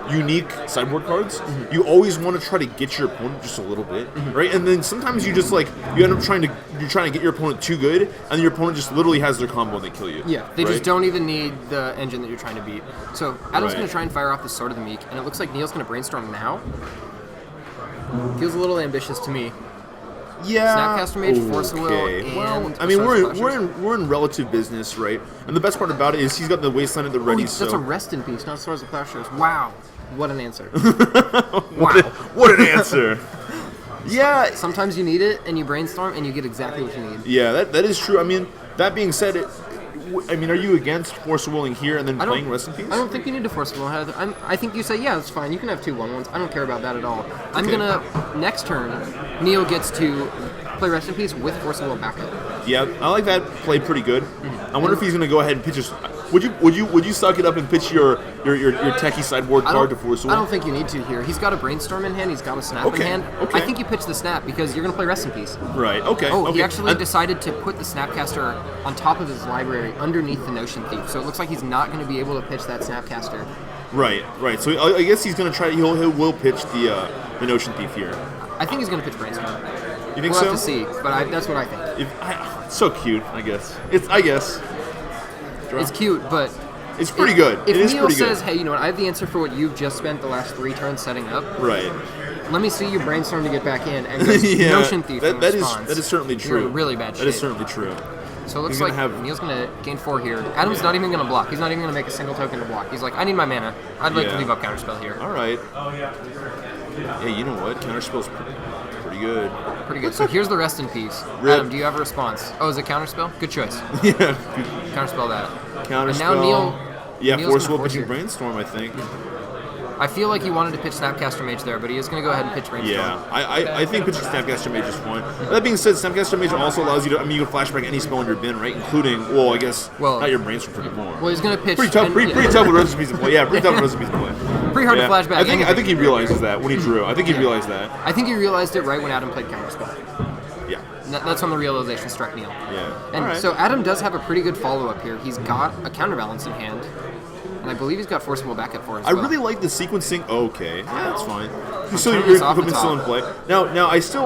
[SPEAKER 1] unique sideboard cards. You always want to try to get your opponent just a little bit, right? And then sometimes you just you end up trying to get your opponent too good, and your opponent just literally has their combo and they kill you.
[SPEAKER 2] Yeah, they just don't even need the engine that you're trying to beat. So Adam's going to try and fire off the Sword of the Meek, and it looks like Neil's going to Brainstorm now. Feels a little ambitious to me.
[SPEAKER 1] Yeah.
[SPEAKER 2] Snapcaster Mage, Force of Will, and
[SPEAKER 1] well, I
[SPEAKER 2] a
[SPEAKER 1] mean,
[SPEAKER 2] Source
[SPEAKER 1] we're
[SPEAKER 2] Clashers.
[SPEAKER 1] in relative business, right? And the best part about it is he's got the Wasteland at the ready.
[SPEAKER 2] That's
[SPEAKER 1] so
[SPEAKER 2] a Rest in Peace, not Swords of Plowshares. Wow, what an answer.
[SPEAKER 1] what an answer. Yeah.
[SPEAKER 2] Sometimes you need it, and you brainstorm, and you get exactly what you need.
[SPEAKER 1] Yeah, that is true. I mean, that being said, are you against Force of Willing here and then playing Rest in Peace?
[SPEAKER 2] I don't think you need to Force of Will. I think you say, yeah, it's fine. You can have 2 1/1s. I don't care about that at all. I'm
[SPEAKER 1] Okay.
[SPEAKER 2] gonna next turn. Neil gets to play Rest in Peace with Force of Will backup.
[SPEAKER 1] Yeah, I like that play pretty good. I wonder if he's gonna go ahead and pitch his. Would you suck it up and pitch your techie sideboard card to Force of Will?
[SPEAKER 2] I don't think you need to here. He's got a Brainstorm in hand. He's got a Snap in
[SPEAKER 1] Okay,
[SPEAKER 2] hand.
[SPEAKER 1] okay.
[SPEAKER 2] I think you pitch the Snap because you're gonna play Rest in Peace.
[SPEAKER 1] Right. Okay.
[SPEAKER 2] Oh,
[SPEAKER 1] okay.
[SPEAKER 2] he actually
[SPEAKER 1] And-
[SPEAKER 2] decided to put the Snapcaster on top of his library underneath the Notion Thief. So it looks like he's not going to be able to pitch that Snapcaster.
[SPEAKER 1] Right. So I guess he's gonna try. He will pitch the Notion Thief here.
[SPEAKER 2] I think he's going to pitch Brainstorm.
[SPEAKER 1] You think
[SPEAKER 2] We'll
[SPEAKER 1] so?
[SPEAKER 2] have to see, but that's what I think.
[SPEAKER 1] It's so cute. I guess.
[SPEAKER 2] It's cute, but
[SPEAKER 1] It's pretty good.
[SPEAKER 2] If
[SPEAKER 1] It is
[SPEAKER 2] Neil
[SPEAKER 1] pretty good.
[SPEAKER 2] says, hey, you know what, I have the answer for what you've just spent the last 3 turns setting up.
[SPEAKER 1] Right.
[SPEAKER 2] Let me see you brainstorm to get back in and goes
[SPEAKER 1] Yeah,
[SPEAKER 2] Notion Thief in
[SPEAKER 1] that
[SPEAKER 2] response.
[SPEAKER 1] is certainly true.
[SPEAKER 2] You're in really bad shape.
[SPEAKER 1] That is certainly true.
[SPEAKER 2] So it looks
[SPEAKER 1] He's
[SPEAKER 2] like
[SPEAKER 1] gonna have-
[SPEAKER 2] Neil's going to gain 4 here. Adam's not even going to block. He's not even going to make a single token to block. He's like, I need my mana. I'd like to
[SPEAKER 1] Yeah.
[SPEAKER 2] leave up Counterspell here.
[SPEAKER 1] All right. Yeah, you know what? Counterspell's pretty good.
[SPEAKER 2] Pretty good. So here's the Rest in Peace.
[SPEAKER 1] Rip.
[SPEAKER 2] Adam, do you have a response? Oh, is it Counterspell? Good choice.
[SPEAKER 1] Yeah.
[SPEAKER 2] Counterspell that.
[SPEAKER 1] Counterspell.
[SPEAKER 2] And now Neil...
[SPEAKER 1] Yeah,
[SPEAKER 2] Neil's
[SPEAKER 1] Force
[SPEAKER 2] gonna
[SPEAKER 1] Will
[SPEAKER 2] force
[SPEAKER 1] pitching
[SPEAKER 2] you.
[SPEAKER 1] Brainstorm, I think.
[SPEAKER 2] I feel like he wanted to pitch Snapcaster Mage there, but he is going to go ahead and pitch Brainstorm.
[SPEAKER 1] Yeah, I think pitching Snapcaster Mage is fun. That being said, Snapcaster Mage also allows you to, you can flashback any spell in your bin, right? Including, well, I guess, not your Brainstorm for the more.
[SPEAKER 2] Well, he's going to pitch...
[SPEAKER 1] Pretty tough with recipes to play. Yeah, pretty tough with recipes to play.
[SPEAKER 2] Pretty hard
[SPEAKER 1] Yeah.
[SPEAKER 2] to flashback
[SPEAKER 1] I think
[SPEAKER 2] anything.
[SPEAKER 1] he realizes that when he drew. I think he realized that.
[SPEAKER 2] I think he realized it right when Adam played Counterspell.
[SPEAKER 1] Yeah.
[SPEAKER 2] That's when the realization struck Neil.
[SPEAKER 1] Yeah.
[SPEAKER 2] And
[SPEAKER 1] All right.
[SPEAKER 2] so Adam does have a pretty good follow-up here. He's got a Counterbalance in hand, and I believe he's got Forcible backup for it as
[SPEAKER 1] I
[SPEAKER 2] well.
[SPEAKER 1] really like the sequencing. Okay, yeah, that's fine.
[SPEAKER 2] turning
[SPEAKER 1] Your
[SPEAKER 2] this off the
[SPEAKER 1] equipment's still in
[SPEAKER 2] top.
[SPEAKER 1] play. Now I still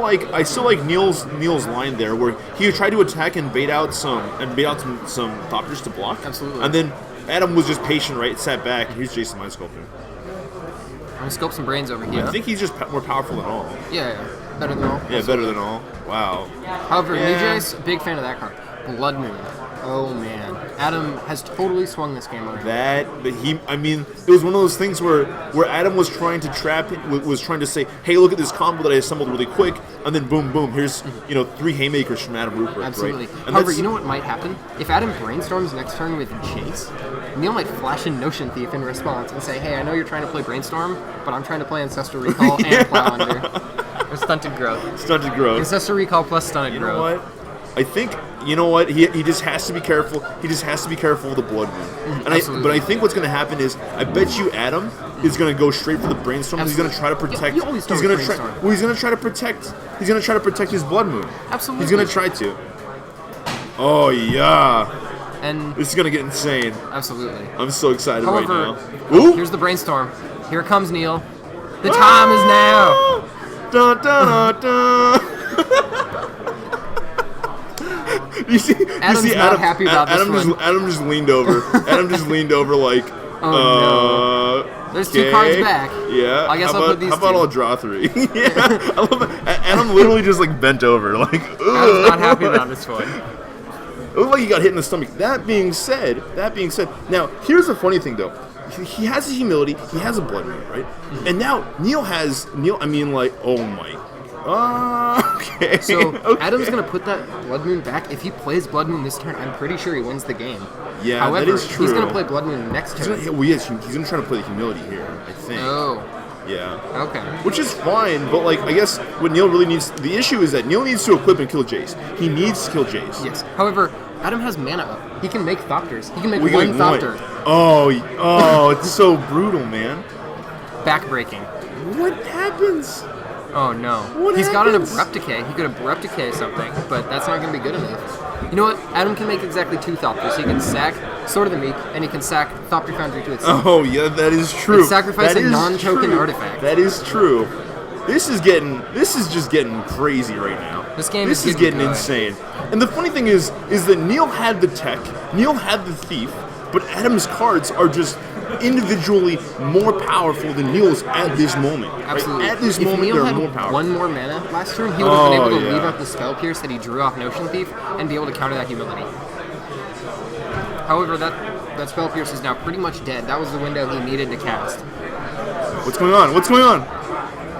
[SPEAKER 1] like Neil's line there, where he tried to attack and bait out some Thopters to block.
[SPEAKER 2] Absolutely.
[SPEAKER 1] And then Adam was just patient, right? Sat back. And here's Jason Mind Sculptor.
[SPEAKER 2] I'm going to scope some brains over here.
[SPEAKER 1] I think he's just more powerful than all.
[SPEAKER 2] Yeah. Better than all.
[SPEAKER 1] Yeah, better than all. Wow.
[SPEAKER 2] However,
[SPEAKER 1] Yeah.
[SPEAKER 2] New Jace, big fan of that card. Blood Moon. Oh, man. Adam has totally swung this game around.
[SPEAKER 1] It was one of those things where Adam was trying to was trying to say, hey, look at this combo that I assembled really quick, and then boom, boom, here's 3 haymakers from Adam Rupert.
[SPEAKER 2] Absolutely.
[SPEAKER 1] Right? And
[SPEAKER 2] However,
[SPEAKER 1] that's-
[SPEAKER 2] you know what might happen? If Adam brainstorms next turn with Jace, Neil might flash in Notion Thief in response and say, hey, I know you're trying to play Brainstorm, but I'm trying to play Ancestral Recall and Plow Under. Or Stunted Growth.
[SPEAKER 1] Stunted Growth.
[SPEAKER 2] Ancestral Recall plus Stunted
[SPEAKER 1] You
[SPEAKER 2] Growth.
[SPEAKER 1] know what? I think he just has to be careful. He just has to be careful with the Blood Moon. But I think what's going to happen is I bet you Adam is going to go straight for the Brainstorm. He's going to try to protect.
[SPEAKER 2] You always start
[SPEAKER 1] He's
[SPEAKER 2] with
[SPEAKER 1] going to try.
[SPEAKER 2] Brainstorm.
[SPEAKER 1] Well, he's going to try to protect. He's going to try to protect his Blood Moon.
[SPEAKER 2] Absolutely.
[SPEAKER 1] He's going to try to. Oh yeah,
[SPEAKER 2] And
[SPEAKER 1] this is going to get insane.
[SPEAKER 2] absolutely.
[SPEAKER 1] I'm so excited
[SPEAKER 2] However,
[SPEAKER 1] right now. Ooh.
[SPEAKER 2] here's the Brainstorm. Here comes Neil. The time is now.
[SPEAKER 1] Dun, dun, dun, dun. You see,
[SPEAKER 2] Adam's
[SPEAKER 1] you see
[SPEAKER 2] not
[SPEAKER 1] Adam,
[SPEAKER 2] happy about this one.
[SPEAKER 1] Adam just leaned over. Adam just leaned over like,
[SPEAKER 2] no. There's 2 cards back.
[SPEAKER 1] Yeah.
[SPEAKER 2] I guess
[SPEAKER 1] how
[SPEAKER 2] I'll
[SPEAKER 1] about,
[SPEAKER 2] put these
[SPEAKER 1] How about
[SPEAKER 2] 2.
[SPEAKER 1] I'll draw 3? Yeah. I love it. Adam literally just like bent over, like.
[SPEAKER 2] Adam's not happy about this one.
[SPEAKER 1] It looked like he got hit in the stomach. That being said, now here's the funny thing though. He has the humility. He has a Blood Moon, right? And now Neil. I mean, like, oh my. Okay.
[SPEAKER 2] So
[SPEAKER 1] Okay.
[SPEAKER 2] Adam's gonna put that Blood Moon back. If he plays Blood Moon this turn, I'm pretty sure he wins the game.
[SPEAKER 1] Yeah,
[SPEAKER 2] However,
[SPEAKER 1] that is true.
[SPEAKER 2] he's gonna play Blood Moon next
[SPEAKER 1] He's
[SPEAKER 2] turn.
[SPEAKER 1] gonna try to play the humility here, I think.
[SPEAKER 2] Oh,
[SPEAKER 1] Yeah.
[SPEAKER 2] okay.
[SPEAKER 1] Which is fine, but like I guess what Neil really needs, the issue is that Neil needs to equip and kill Jace. He needs to kill Jace.
[SPEAKER 2] Yes. However, Adam has mana up. He can make Thopters. He can make
[SPEAKER 1] We
[SPEAKER 2] one
[SPEAKER 1] can make
[SPEAKER 2] Thopter.
[SPEAKER 1] Oh, it's so brutal, man.
[SPEAKER 2] Backbreaking.
[SPEAKER 1] What happens?
[SPEAKER 2] Oh no.
[SPEAKER 1] What
[SPEAKER 2] He's got an
[SPEAKER 1] happens?
[SPEAKER 2] Abrupt Decay. He could Abrupt Decay something, but that's not going to be good enough. You know what? Adam can make exactly 2 Thopters. He can sack Sword of the Meek, and he can sack Thopter Foundry to itself.
[SPEAKER 1] Oh yeah, that is true.
[SPEAKER 2] It's sacrifice
[SPEAKER 1] That
[SPEAKER 2] a
[SPEAKER 1] is
[SPEAKER 2] non-token
[SPEAKER 1] true.
[SPEAKER 2] artifact.
[SPEAKER 1] That is true. This is just getting crazy right now.
[SPEAKER 2] This game
[SPEAKER 1] This
[SPEAKER 2] is
[SPEAKER 1] is getting
[SPEAKER 2] good.
[SPEAKER 1] insane. And the funny thing is that Neil had the tech, Neil had the thief, but Adam's cards are just individually more powerful than Neil's at this moment. Right?
[SPEAKER 2] Absolutely.
[SPEAKER 1] At this
[SPEAKER 2] if
[SPEAKER 1] moment,
[SPEAKER 2] Neil
[SPEAKER 1] they're
[SPEAKER 2] had
[SPEAKER 1] more powerful.
[SPEAKER 2] one more mana last turn, he would have been able to
[SPEAKER 1] yeah.
[SPEAKER 2] leave out the Spell Pierce that he drew off Notion Thief and be able to counter that Humility. However, that Spell Pierce is now pretty much dead. That was the window he needed to cast.
[SPEAKER 1] What's going on? What's going on?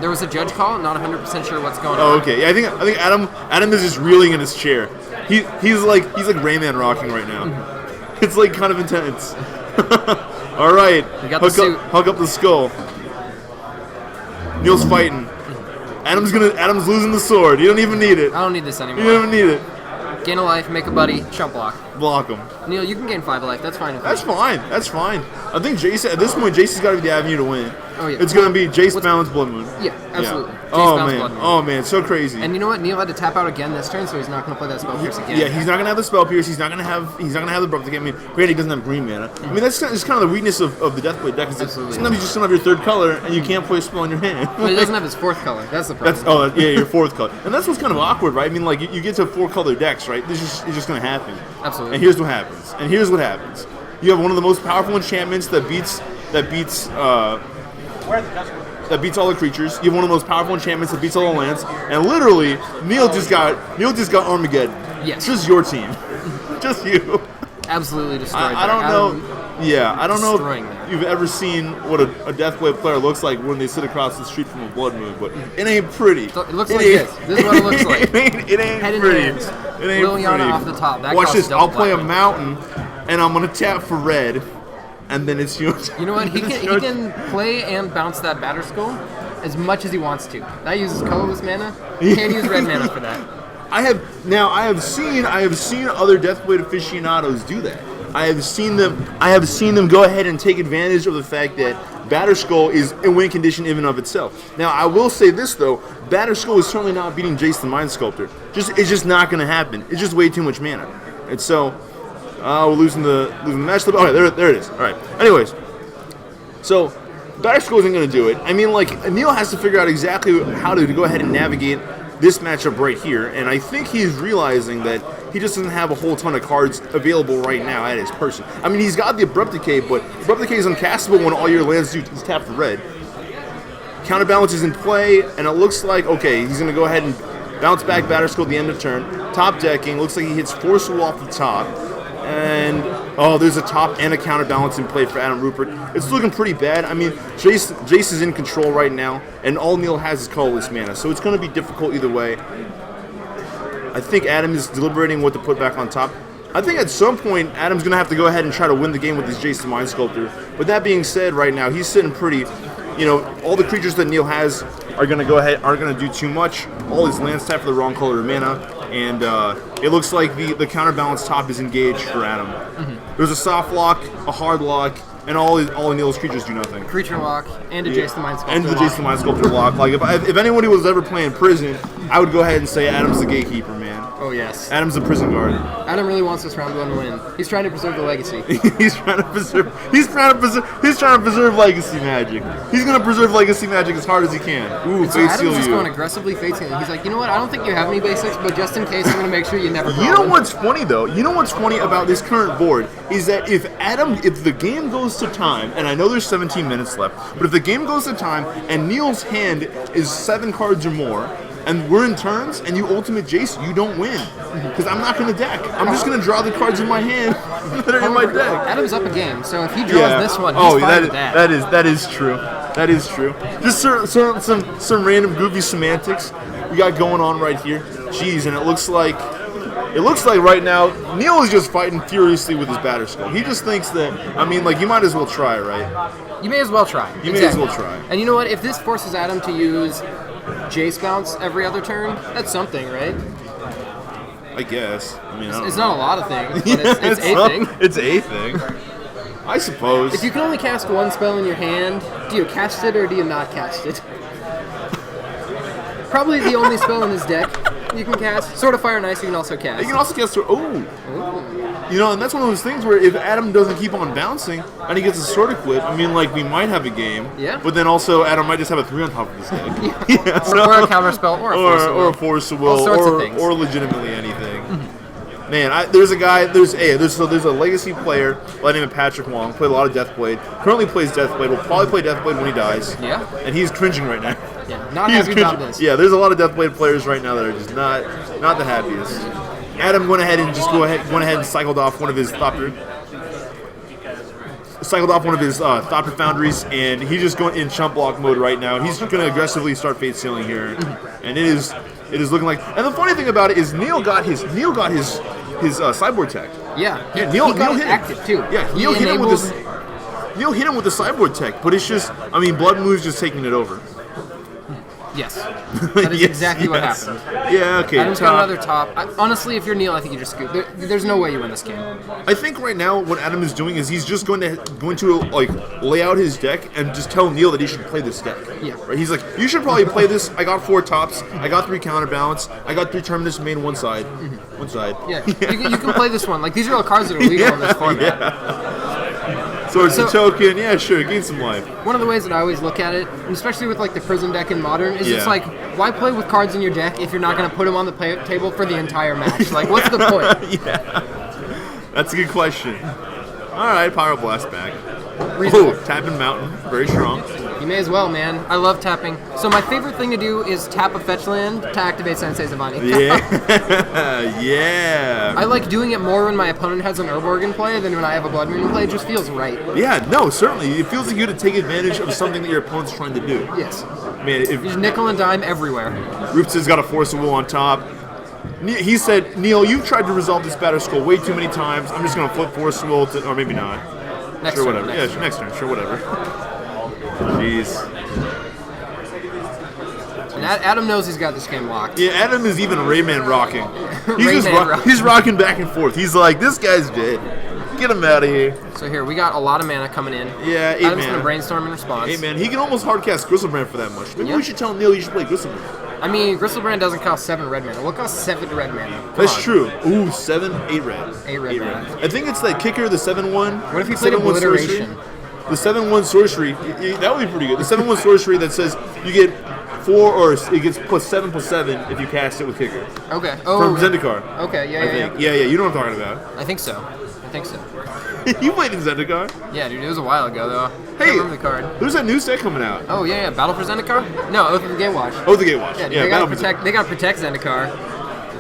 [SPEAKER 2] There was a judge call, not 100% sure what's going on.
[SPEAKER 1] Oh, okay. Yeah, I think Adam is just reeling in his chair. He's like Rayman rocking right now. It's like kind of intense. All right.
[SPEAKER 2] We got the suit.
[SPEAKER 1] Hug up the skull. Neil's fighting. Adam's losing the sword. You don't even need it.
[SPEAKER 2] I don't need this
[SPEAKER 1] You
[SPEAKER 2] anymore.
[SPEAKER 1] don't even need it.
[SPEAKER 2] Gain a life, make a buddy, chump block.
[SPEAKER 1] Block him.
[SPEAKER 2] Neil, you can gain 5 life. That's fine with me.
[SPEAKER 1] That's fine. That's fine. I think Jason at this point, Jason's got to be the avenue to win.
[SPEAKER 2] Oh, yeah.
[SPEAKER 1] It's gonna be Jace Balance Blood Moon.
[SPEAKER 2] Yeah, absolutely.
[SPEAKER 1] Yeah.
[SPEAKER 2] Jace
[SPEAKER 1] Oh
[SPEAKER 2] Bounce
[SPEAKER 1] man.
[SPEAKER 2] Blood Moon.
[SPEAKER 1] Oh man. So crazy.
[SPEAKER 2] And you know what? Neil had to tap out again this turn, so he's not going to play that Spell Pierce again.
[SPEAKER 1] Yeah, he's not gonna have the Spell Pierce. He's not gonna have the Abrupt Decay. I mean, granted, he doesn't have green mana. I mean, that's kind of the weakness of the Deathblade deck. Is that
[SPEAKER 2] Absolutely.
[SPEAKER 1] sometimes you just don't have your third color and you can't play a spell in your hand.
[SPEAKER 2] But he doesn't have his 4th color. That's the problem.
[SPEAKER 1] That's your fourth color, and that's what's kind of awkward, right? I mean, like you get to 4-color decks, right? It's just gonna happen.
[SPEAKER 2] Absolutely.
[SPEAKER 1] And here's what happens. You have one of the most powerful enchantments that beats all the creatures. You have one of the most powerful enchantments that beats all the lands, and literally, Neil just got Armageddon.
[SPEAKER 2] Yes.
[SPEAKER 1] Just your team, just you.
[SPEAKER 2] Absolutely destroyed.
[SPEAKER 1] I don't know. Yeah, I don't know
[SPEAKER 2] destroying
[SPEAKER 1] if you've ever seen what a Deathblade player looks like when they sit across the street from a Blood Moon, but it ain't pretty.
[SPEAKER 2] It looks like this. This is what it looks like.
[SPEAKER 1] It ain't
[SPEAKER 2] Head in
[SPEAKER 1] pretty.
[SPEAKER 2] hands.
[SPEAKER 1] It ain't
[SPEAKER 2] Liliana
[SPEAKER 1] pretty.
[SPEAKER 2] off the top. That
[SPEAKER 1] Watch
[SPEAKER 2] costs
[SPEAKER 1] this.
[SPEAKER 2] double
[SPEAKER 1] I'll play a
[SPEAKER 2] black.
[SPEAKER 1] mountain, and I'm gonna tap for red, and then it's yours.
[SPEAKER 2] You know what? He can play and bounce that Batter Skull as much as he wants to. That uses colorless mana. He can't use red mana for that.
[SPEAKER 1] I have seen other Deathblade aficionados do that. I have seen them go ahead and take advantage of the fact that Batterskull is in win condition in and of itself. Now I will say this though, Batterskull is certainly not beating Jace the Mind Sculptor. It's just not going to happen. It's just way too much mana. And so we're losing the match. Okay, there it is. All right. Anyways, so Batterskull isn't going to do it. I mean, like Neil has to figure out exactly how to go ahead and navigate this matchup right here, and I think he's realizing that he just doesn't have a whole ton of cards available right now at his person. I mean, he's got the Abrupt Decay, but Abrupt Decay is uncastable when all your lands do is tap for red. Counterbalance is in play, and it looks like, okay, he's going to go ahead and bounce back Batterskull at the end of turn. Top decking, looks like he hits Forceful off the top, and there's a top and a counterbalance in play for Adam Rupert. It's looking pretty bad. I mean, Jace is in control right now, and all Neil has is colorless mana, so it's going to be difficult either way. I think Adam is deliberating what to put back on top. I think at some point, Adam's going to have to go ahead and try to win the game with his Jace the Mind Sculptor. But that being said, right now, he's sitting pretty, all the creatures that Neil has aren't going to do too much. All his lands tap for the wrong color of mana, and it looks like the counterbalance top is engaged for Adam. Mm-hmm. There's a soft lock, a hard lock, and all of Neil's creatures do nothing.
[SPEAKER 2] Creature lock and a Jace the Mind Sculptor
[SPEAKER 1] And the
[SPEAKER 2] lock.
[SPEAKER 1] Jace the Mind Sculptor lock. Like if anybody was ever playing Prison, I would go ahead and say Adam's the gatekeeper, man.
[SPEAKER 2] Oh yes.
[SPEAKER 1] Adam's the prison guard.
[SPEAKER 2] Adam really wants this round one to win. He's trying to preserve the legacy.
[SPEAKER 1] He's trying to preserve legacy magic. He's gonna preserve legacy magic as hard as he can. Ooh,
[SPEAKER 2] So
[SPEAKER 1] face
[SPEAKER 2] Adam's
[SPEAKER 1] seal
[SPEAKER 2] just
[SPEAKER 1] you.
[SPEAKER 2] going aggressively Fate Sealing. He's like, you know what? I don't think you have any basics, but just in case, I'm going to make sure you never.
[SPEAKER 1] You know what's funny though? You know what's funny about this current board is that if the game goes to time, and I know there's 17 minutes left, but if the game goes to time and Neil's hand is 7 cards or more, and we're in turns, and you ultimate Jace, you don't win. Because I'm not going to deck. I'm just going to draw the cards in my hand that are in my deck.
[SPEAKER 2] Adam's up a game, so if he draws this one, he's fine with that.
[SPEAKER 1] That is true. That is true. Just some random goofy semantics we got going on right here. Jeez, and it looks like right now Neil is just fighting furiously with his Batterskull. He just thinks that, I mean, like, you might as well try, right?
[SPEAKER 2] You may as well try.
[SPEAKER 1] You may as well try.
[SPEAKER 2] And you know what? If this forces Adam to use Jace bounce every other turn, that's something, right?
[SPEAKER 1] I guess. I mean, I don't
[SPEAKER 2] It's
[SPEAKER 1] know.
[SPEAKER 2] not a lot of things, but it's a thing.
[SPEAKER 1] It's a thing. I suppose.
[SPEAKER 2] If you can only cast one spell in your hand, do you cast it or do you not cast it? Probably the only spell in his deck you can cast. Sword of Fire and Ice you can also cast.
[SPEAKER 1] You can also cast and that's one of those things where if Adam doesn't keep on bouncing and he gets a sword equip, I mean, like, we might have a game.
[SPEAKER 2] Yeah.
[SPEAKER 1] But then also Adam might just have a 3 on top of his deck. Yeah,
[SPEAKER 2] or a counter spell, or a force of will.
[SPEAKER 1] Or a force of will,
[SPEAKER 2] All sorts of things.
[SPEAKER 1] or legitimately anything. Man, there's a guy. There's a legacy player by the name of Patrick Wong. Played a lot of Deathblade. Currently plays Deathblade. Will probably play Deathblade when he dies.
[SPEAKER 2] Yeah.
[SPEAKER 1] And he's cringing right now.
[SPEAKER 2] Yeah. Not happy about this.
[SPEAKER 1] Yeah, there's a lot of Deathblade players right now that are just not the happiest. Adam went ahead and cycled off one of his Thopter Foundries, and he's just going in chump block mode right now. He's going to aggressively start Fate Sealing here, and it is looking like. And the funny thing about it is Neil got his sideboard tech.
[SPEAKER 2] Yeah.
[SPEAKER 1] Neil
[SPEAKER 2] got
[SPEAKER 1] hit him.
[SPEAKER 2] active too.
[SPEAKER 1] Yeah, Neil hit him with this. Neil hit him with the sideboard tech, but it's just, Blood Moon's just taking it over.
[SPEAKER 2] Yes. That is exactly what happened.
[SPEAKER 1] Yeah, okay.
[SPEAKER 2] Adam's got another top. Honestly, if you're Neil, I think you just scoop. There's no way you win this game.
[SPEAKER 1] I think right now what Adam is doing is he's just going to like lay out his deck and just tell Neil that he should play this deck.
[SPEAKER 2] Yeah.
[SPEAKER 1] Right? He's like, you should probably play this. I got 4 tops. I got 3 counterbalance. I got 3 Terminus main one side. One side.
[SPEAKER 2] Yeah. You can play this one. Like, these are all cards that are legal in this format.
[SPEAKER 1] Yeah. So it's a token, yeah, sure, gain some life.
[SPEAKER 2] One of the ways that I always look at it, especially with like the Prism deck in Modern, is it's like, why play with cards in your deck if you're not going to put them on the table for the entire match? Like, what's the point?
[SPEAKER 1] Yeah, that's a good question. All right, Pyro Blast back.
[SPEAKER 2] Reasonable.
[SPEAKER 1] Tapping Mountain, very strong.
[SPEAKER 2] You may as well, man. I love tapping. So my favorite thing to do is tap a fetch land to activate Sensei Zavani.
[SPEAKER 1] Yeah, yeah.
[SPEAKER 2] I like doing it more when my opponent has an Urborg in play than when I have a Blood Moon in play. It just feels right.
[SPEAKER 1] Yeah, no, certainly. It feels like you to take advantage of something that your opponent's trying to do.
[SPEAKER 2] Yes.
[SPEAKER 1] Man, if
[SPEAKER 2] There's nickel and dime everywhere.
[SPEAKER 1] Roops has got a Force of Will on top. He said, Neil, you've tried to resolve this Batter Skull way too many times. I'm just going to flip Force of Will to, or maybe not.
[SPEAKER 2] Next
[SPEAKER 1] sure,
[SPEAKER 2] turn,
[SPEAKER 1] whatever. Next turn. Sure, whatever. Jeez.
[SPEAKER 2] And Adam knows he's got this game locked.
[SPEAKER 1] Yeah, Adam is even Rayman rocking.
[SPEAKER 2] Rayman
[SPEAKER 1] He's rocking back and forth. He's like, this guy's dead. Get him out of here.
[SPEAKER 2] So here, we got a lot of mana coming in.
[SPEAKER 1] Yeah, 8
[SPEAKER 2] Adam's
[SPEAKER 1] mana.
[SPEAKER 2] going to brainstorm in response.
[SPEAKER 1] 8 mana. He can almost hardcast Gristlebrand for that much. Maybe we should tell Neil you should play Gristlebrand.
[SPEAKER 2] I mean, Gristlebrand doesn't cost 7 red mana. What costs 7 red mana?
[SPEAKER 1] That's true. Ooh, 7, 8 red.
[SPEAKER 2] 8 red mana.
[SPEAKER 1] I think it's that kicker, the 7/1.
[SPEAKER 2] What if he played Obliteration?
[SPEAKER 1] The 7/1 sorcery, that would be pretty good. The 7/1 sorcery that says you get 4 or it gets +7/+7 if you cast it with kicker.
[SPEAKER 2] Okay. Oh.
[SPEAKER 1] From Zendikar.
[SPEAKER 2] Okay. Yeah.
[SPEAKER 1] I think. Yeah. You know what I'm talking about.
[SPEAKER 2] I think so.
[SPEAKER 1] You played in Zendikar.
[SPEAKER 2] Yeah, dude. It was a while ago though.
[SPEAKER 1] Hey,
[SPEAKER 2] Can't remember the card.
[SPEAKER 1] There's that new set coming out.
[SPEAKER 2] Oh yeah. Battle for Zendikar? No, Oath of the Gatewatch.
[SPEAKER 1] Oh, the Gatewatch.
[SPEAKER 2] Yeah, dude, they gotta protect. They gotta protect Zendikar.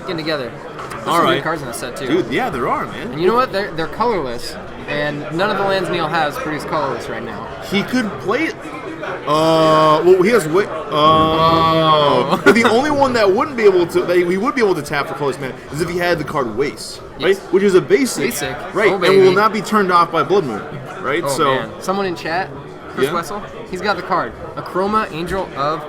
[SPEAKER 2] Getting together. There's some good cards in that set too.
[SPEAKER 1] Dude, yeah, there are, man.
[SPEAKER 2] And you know what? They're colorless, and none of the lands Neil has produce colorless right now.
[SPEAKER 1] He could play it. Well, he has But the only one that wouldn't be able to, that we would be able to tap for colorless mana is if he had the card Waste, right?
[SPEAKER 2] Yes.
[SPEAKER 1] Which is a basic, right?
[SPEAKER 2] Oh,
[SPEAKER 1] and
[SPEAKER 2] baby.
[SPEAKER 1] will not be turned off by Blood Moon, right?
[SPEAKER 2] Oh,
[SPEAKER 1] so,
[SPEAKER 2] man. Someone in chat, Chris Wessel, he's got the card. Achroma, Angel of,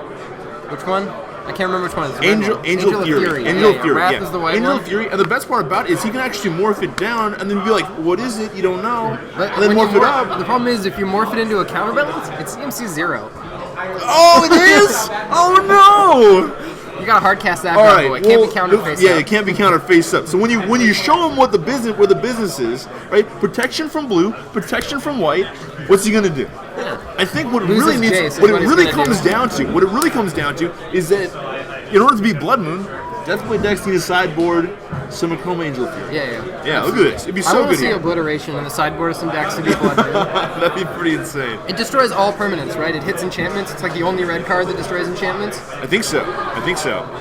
[SPEAKER 2] which one? I can't remember which one. It's
[SPEAKER 1] Angel Fury. Angel Fury.
[SPEAKER 2] Wrath is the white
[SPEAKER 1] Angel
[SPEAKER 2] one.
[SPEAKER 1] Fury. And the best part about it is he can actually morph it down and then be like, what is it? You don't know.
[SPEAKER 2] But
[SPEAKER 1] And then
[SPEAKER 2] when
[SPEAKER 1] morph
[SPEAKER 2] you
[SPEAKER 1] it up.
[SPEAKER 2] The problem is if you morph it into a counterbalance, it's CMC 0.
[SPEAKER 1] Oh, it is? Oh, no!
[SPEAKER 2] You gotta hard cast that
[SPEAKER 1] All
[SPEAKER 2] bad
[SPEAKER 1] right,
[SPEAKER 2] boy. It can't be counter face
[SPEAKER 1] yeah,
[SPEAKER 2] up.
[SPEAKER 1] it can't be counter face up. So when you show him what the business where the business is, right? Protection from blue, protection from white. What's he gonna do?
[SPEAKER 2] Yeah.
[SPEAKER 1] I think what
[SPEAKER 2] Loses
[SPEAKER 1] really needs,
[SPEAKER 2] Jace,
[SPEAKER 1] what it
[SPEAKER 2] what he's
[SPEAKER 1] really
[SPEAKER 2] gonna
[SPEAKER 1] comes
[SPEAKER 2] do.
[SPEAKER 1] down to, is that in order to beat Blood Moon, Deathblade decks need a sideboard Simichroma Angel Fury.
[SPEAKER 2] Yeah.
[SPEAKER 1] Yeah, look at this. It'd be
[SPEAKER 2] I
[SPEAKER 1] so
[SPEAKER 2] want
[SPEAKER 1] good
[SPEAKER 2] to see
[SPEAKER 1] here.
[SPEAKER 2] Obliteration in the sideboard of some decks to be Blood Moon.
[SPEAKER 1] That'd be pretty insane.
[SPEAKER 2] It destroys all permanents, right? It hits enchantments. It's like the only red card that destroys enchantments.
[SPEAKER 1] I think so.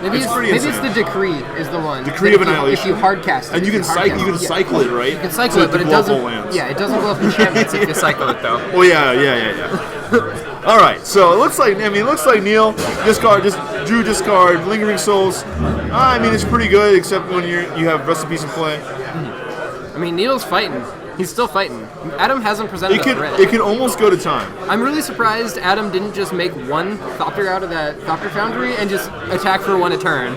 [SPEAKER 2] Maybe it's
[SPEAKER 1] pretty insane.
[SPEAKER 2] the Decree is the one.
[SPEAKER 1] Decree
[SPEAKER 2] that
[SPEAKER 1] of Annihilation.
[SPEAKER 2] If you hard cast it.
[SPEAKER 1] And you can cycle it, right?
[SPEAKER 2] You can cycle it, but it
[SPEAKER 1] blow up all
[SPEAKER 2] doesn't.
[SPEAKER 1] lands.
[SPEAKER 2] Yeah, it doesn't blow up enchantments if you cycle it though.
[SPEAKER 1] Oh yeah. All right, so it looks like Neil discard, discard, Lingering Souls. I mean, it's pretty good, except when you have recipes in play.
[SPEAKER 2] I mean, Neil's fighting. He's still fighting. Adam hasn't presented a threat.
[SPEAKER 1] It can almost go to time.
[SPEAKER 2] I'm really surprised Adam didn't just make one Thopter out of that Thopter Foundry and just attack for 1 a turn.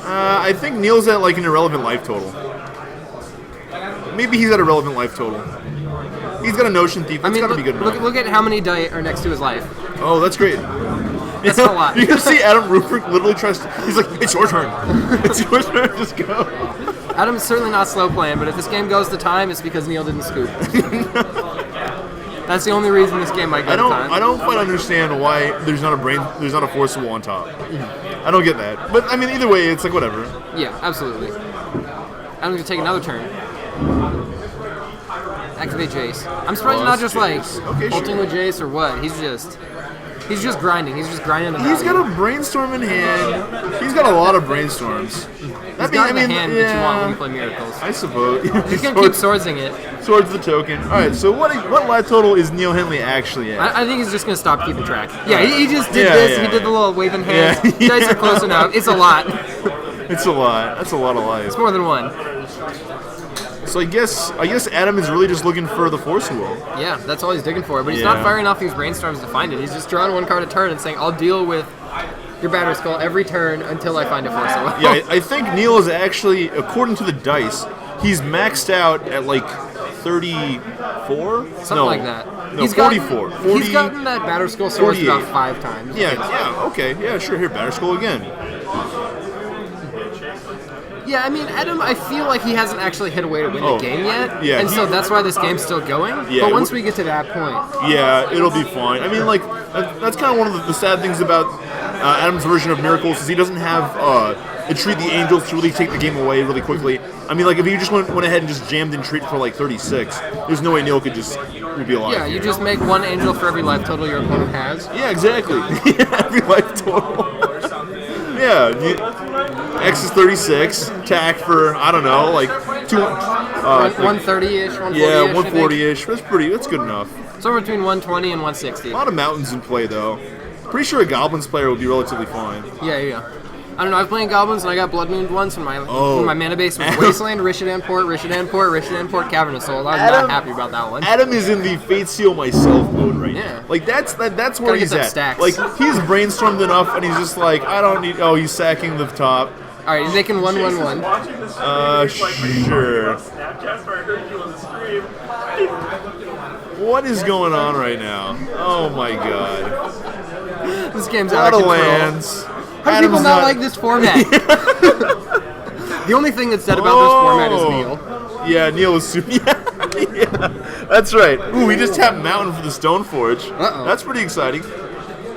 [SPEAKER 1] I think Neil's at like an irrelevant life total. Maybe he's at a relevant life total. He's got a Notion Thief. That's gotta be good enough.
[SPEAKER 2] Look at how many die are next to his life.
[SPEAKER 1] Oh, that's great.
[SPEAKER 2] That's a lot.
[SPEAKER 1] You can see Adam Rupert literally tries to. He's like, it's your turn. It's your turn. Just go.
[SPEAKER 2] Adam's certainly not slow playing, but if this game goes to time, it's because Neil didn't scoop. That's the only reason this game might go to time.
[SPEAKER 1] I don't quite understand why there's not a forcible on top. I don't get that. But I mean, either way, it's like whatever.
[SPEAKER 2] Yeah, absolutely. Adam's gonna take another turn. Activate Jace. I'm surprised he's not just like ulting with Jace or what. He's just grinding. He's just grinding the value.
[SPEAKER 1] He's got a brainstorm in hand. He's got a lot of brainstorms.
[SPEAKER 2] He's got the hand that you want when you play Miracles.
[SPEAKER 1] I suppose.
[SPEAKER 2] He's gonna keep swordsing it.
[SPEAKER 1] Swords the token. All right. So what life total is Neil Henley actually at?
[SPEAKER 2] I think he's just gonna stop keeping track. Yeah, he just did this.
[SPEAKER 1] Yeah.
[SPEAKER 2] He did the little waving hands.
[SPEAKER 1] Yeah.
[SPEAKER 2] Dice are close enough. It's a lot.
[SPEAKER 1] It's a lot. That's a lot of life.
[SPEAKER 2] It's more than one.
[SPEAKER 1] So I guess Adam is really just looking for the Force Wheel.
[SPEAKER 2] Yeah, that's all he's digging for. But he's not firing off these brainstorms to find it. He's just drawing one card a turn and saying, "I'll deal with your Battery Skull every turn until I find a Force Wheel."
[SPEAKER 1] Yeah, I think Neil is actually, according to the dice, he's maxed out at like 34?
[SPEAKER 2] Something like that.
[SPEAKER 1] No,
[SPEAKER 2] he's
[SPEAKER 1] 44.
[SPEAKER 2] He's gotten that Battery Skull source about 5 times.
[SPEAKER 1] Yeah, okay. Yeah, sure. Here, Battery Skull again.
[SPEAKER 2] Yeah, I mean, Adam, I feel like he hasn't actually hit a way to win the game yet.
[SPEAKER 1] Yeah,
[SPEAKER 2] and so that's why this game's still going.
[SPEAKER 1] Yeah,
[SPEAKER 2] but once we get to that point...
[SPEAKER 1] Yeah, it'll be fine. I mean, like, that's kind of one of the sad things about Adam's version of Miracles is he doesn't have Entreat the Angels to really take the game away really quickly. I mean, like, if you just went ahead and just jammed Entreat for, like, 36, there's no way Neil would be alive.
[SPEAKER 2] Yeah, you just make one Angel for every life total your opponent has.
[SPEAKER 1] Yeah, exactly. Every life total. Yeah, X is 36. Tack for, I don't know, like
[SPEAKER 2] 130-ish, 140-ish.
[SPEAKER 1] Yeah, 140-ish. That's good enough.
[SPEAKER 2] Somewhere between 120 and 160.
[SPEAKER 1] A lot of mountains in play, though. Pretty sure a Goblins player would be relatively fine.
[SPEAKER 2] Yeah. I don't know, I was playing Goblins and I got Blood Mooned once when my mana base was Wasteland, Rishadan Port, Cavernous Soul. I was not happy about that one.
[SPEAKER 1] Adam is in the Fate Seal myself mode right now.
[SPEAKER 2] Yeah.
[SPEAKER 1] Like, that's where he's at.
[SPEAKER 2] Stacks.
[SPEAKER 1] Like, he's brainstormed enough and he's just like, I don't need... Oh, he's sacking the top.
[SPEAKER 2] Alright, he's making 1/1/1.
[SPEAKER 1] Sure. What is going on right now? Oh my god.
[SPEAKER 2] This game's out of control.
[SPEAKER 1] Lands.
[SPEAKER 2] How do people not like this format? The only thing that's said about this format is Neil.
[SPEAKER 1] Yeah, Neil is super. Yeah, that's right. Ooh, we just tapped Mountain for the Stoneforge.
[SPEAKER 2] Uh-oh.
[SPEAKER 1] That's pretty exciting.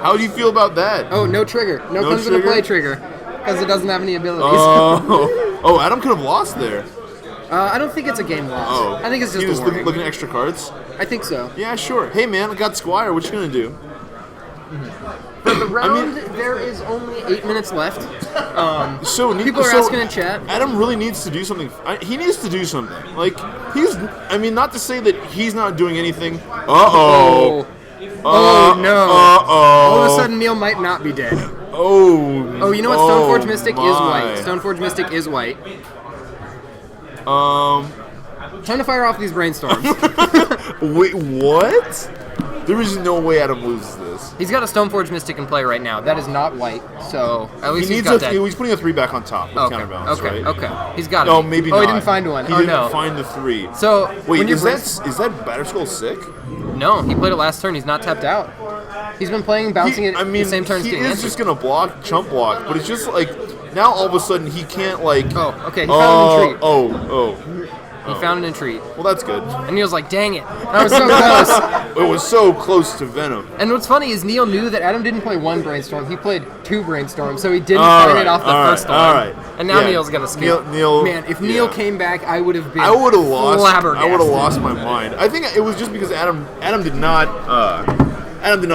[SPEAKER 1] How do you feel about that?
[SPEAKER 2] Oh, no trigger. No comes with a play trigger. Because it doesn't have any abilities.
[SPEAKER 1] Oh, Adam could have lost there.
[SPEAKER 2] I don't think it's a game loss.
[SPEAKER 1] Oh.
[SPEAKER 2] I think it's just
[SPEAKER 1] you
[SPEAKER 2] a warning.
[SPEAKER 1] looking at extra cards?
[SPEAKER 2] I think so.
[SPEAKER 1] Yeah, sure. Hey, man, I got Squire. What you gonna do?
[SPEAKER 2] For the round, there is only 8 minutes left. People are asking in chat.
[SPEAKER 1] Adam really needs to do something. He needs to do something. Like, not to say that he's not doing anything. Uh-oh.
[SPEAKER 2] Oh, no.
[SPEAKER 1] Uh-oh.
[SPEAKER 2] All of a sudden, Neil might not be dead.
[SPEAKER 1] Oh,
[SPEAKER 2] you know what? Stoneforge Mystic is white. Stoneforge Mystic is white. Time to fire off these brainstorms.
[SPEAKER 1] Wait, what? There is no way Adam loses this.
[SPEAKER 2] He's got a Stoneforge Mystic in play right now. That is not white, so at least he's got that.
[SPEAKER 1] He's putting a 3 back on top with counterbalance, right?
[SPEAKER 2] Okay. He's got it.
[SPEAKER 1] No, maybe not.
[SPEAKER 2] Oh, he didn't find one.
[SPEAKER 1] He didn't find the 3.
[SPEAKER 2] So
[SPEAKER 1] wait, is that Batter Skull sick?
[SPEAKER 2] No, he played it last turn. He's not tapped out. He's been playing, bouncing it the same turn as getting answered.
[SPEAKER 1] He is just gonna chump block, but it's just like now all of a sudden he can't like.
[SPEAKER 2] Oh, okay. He found an entreat.
[SPEAKER 1] He
[SPEAKER 2] found an entreat.
[SPEAKER 1] Well, that's good.
[SPEAKER 2] And Neil's like, dang it. That was so close.
[SPEAKER 1] It was so close to Venom.
[SPEAKER 2] And what's funny is Neil knew that Adam didn't play 1 brainstorm. He played 2 brainstorms, so he didn't find it off the first one.
[SPEAKER 1] All right.
[SPEAKER 2] And now Neil's going to skip.
[SPEAKER 1] Neil,
[SPEAKER 2] man, if Neil came back, I would have been
[SPEAKER 1] flabbergasted. I would have lost my mind. I think it was just because Adam did not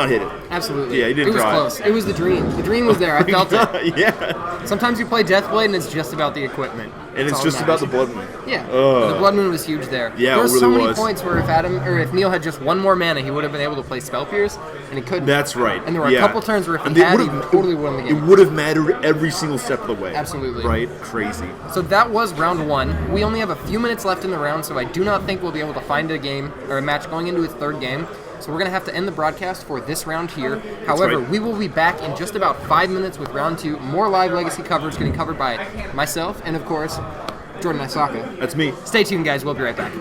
[SPEAKER 1] hit it.
[SPEAKER 2] Absolutely.
[SPEAKER 1] Yeah, he didn't
[SPEAKER 2] try. It was close. It was the dream. The dream was there. I felt it.
[SPEAKER 1] Yeah.
[SPEAKER 2] Sometimes you play Deathblade and it's just about the equipment.
[SPEAKER 1] And it's just about the Blood Moon.
[SPEAKER 2] Yeah. The Blood Moon was huge there.
[SPEAKER 1] Yeah,
[SPEAKER 2] there were
[SPEAKER 1] really
[SPEAKER 2] so many points where if Neil had just 1 more mana, he would have been able to play Spell Pierce, and he couldn't.
[SPEAKER 1] That's right.
[SPEAKER 2] And there were a couple turns where if he had, he totally won the game.
[SPEAKER 1] It would have mattered every single step of the way.
[SPEAKER 2] Absolutely.
[SPEAKER 1] Right? Crazy.
[SPEAKER 2] So that was round 1. We only have a few minutes left in the round, so I do not think we'll be able to find a game or a match going into its 3rd game. So we're going to have to end the broadcast for this round here. However, we will be back in just about 5 minutes with round 2. More live Legacy coverage getting covered by myself and, of course, Jordan Isaka.
[SPEAKER 1] That's me.
[SPEAKER 2] Stay tuned, guys. We'll be right back.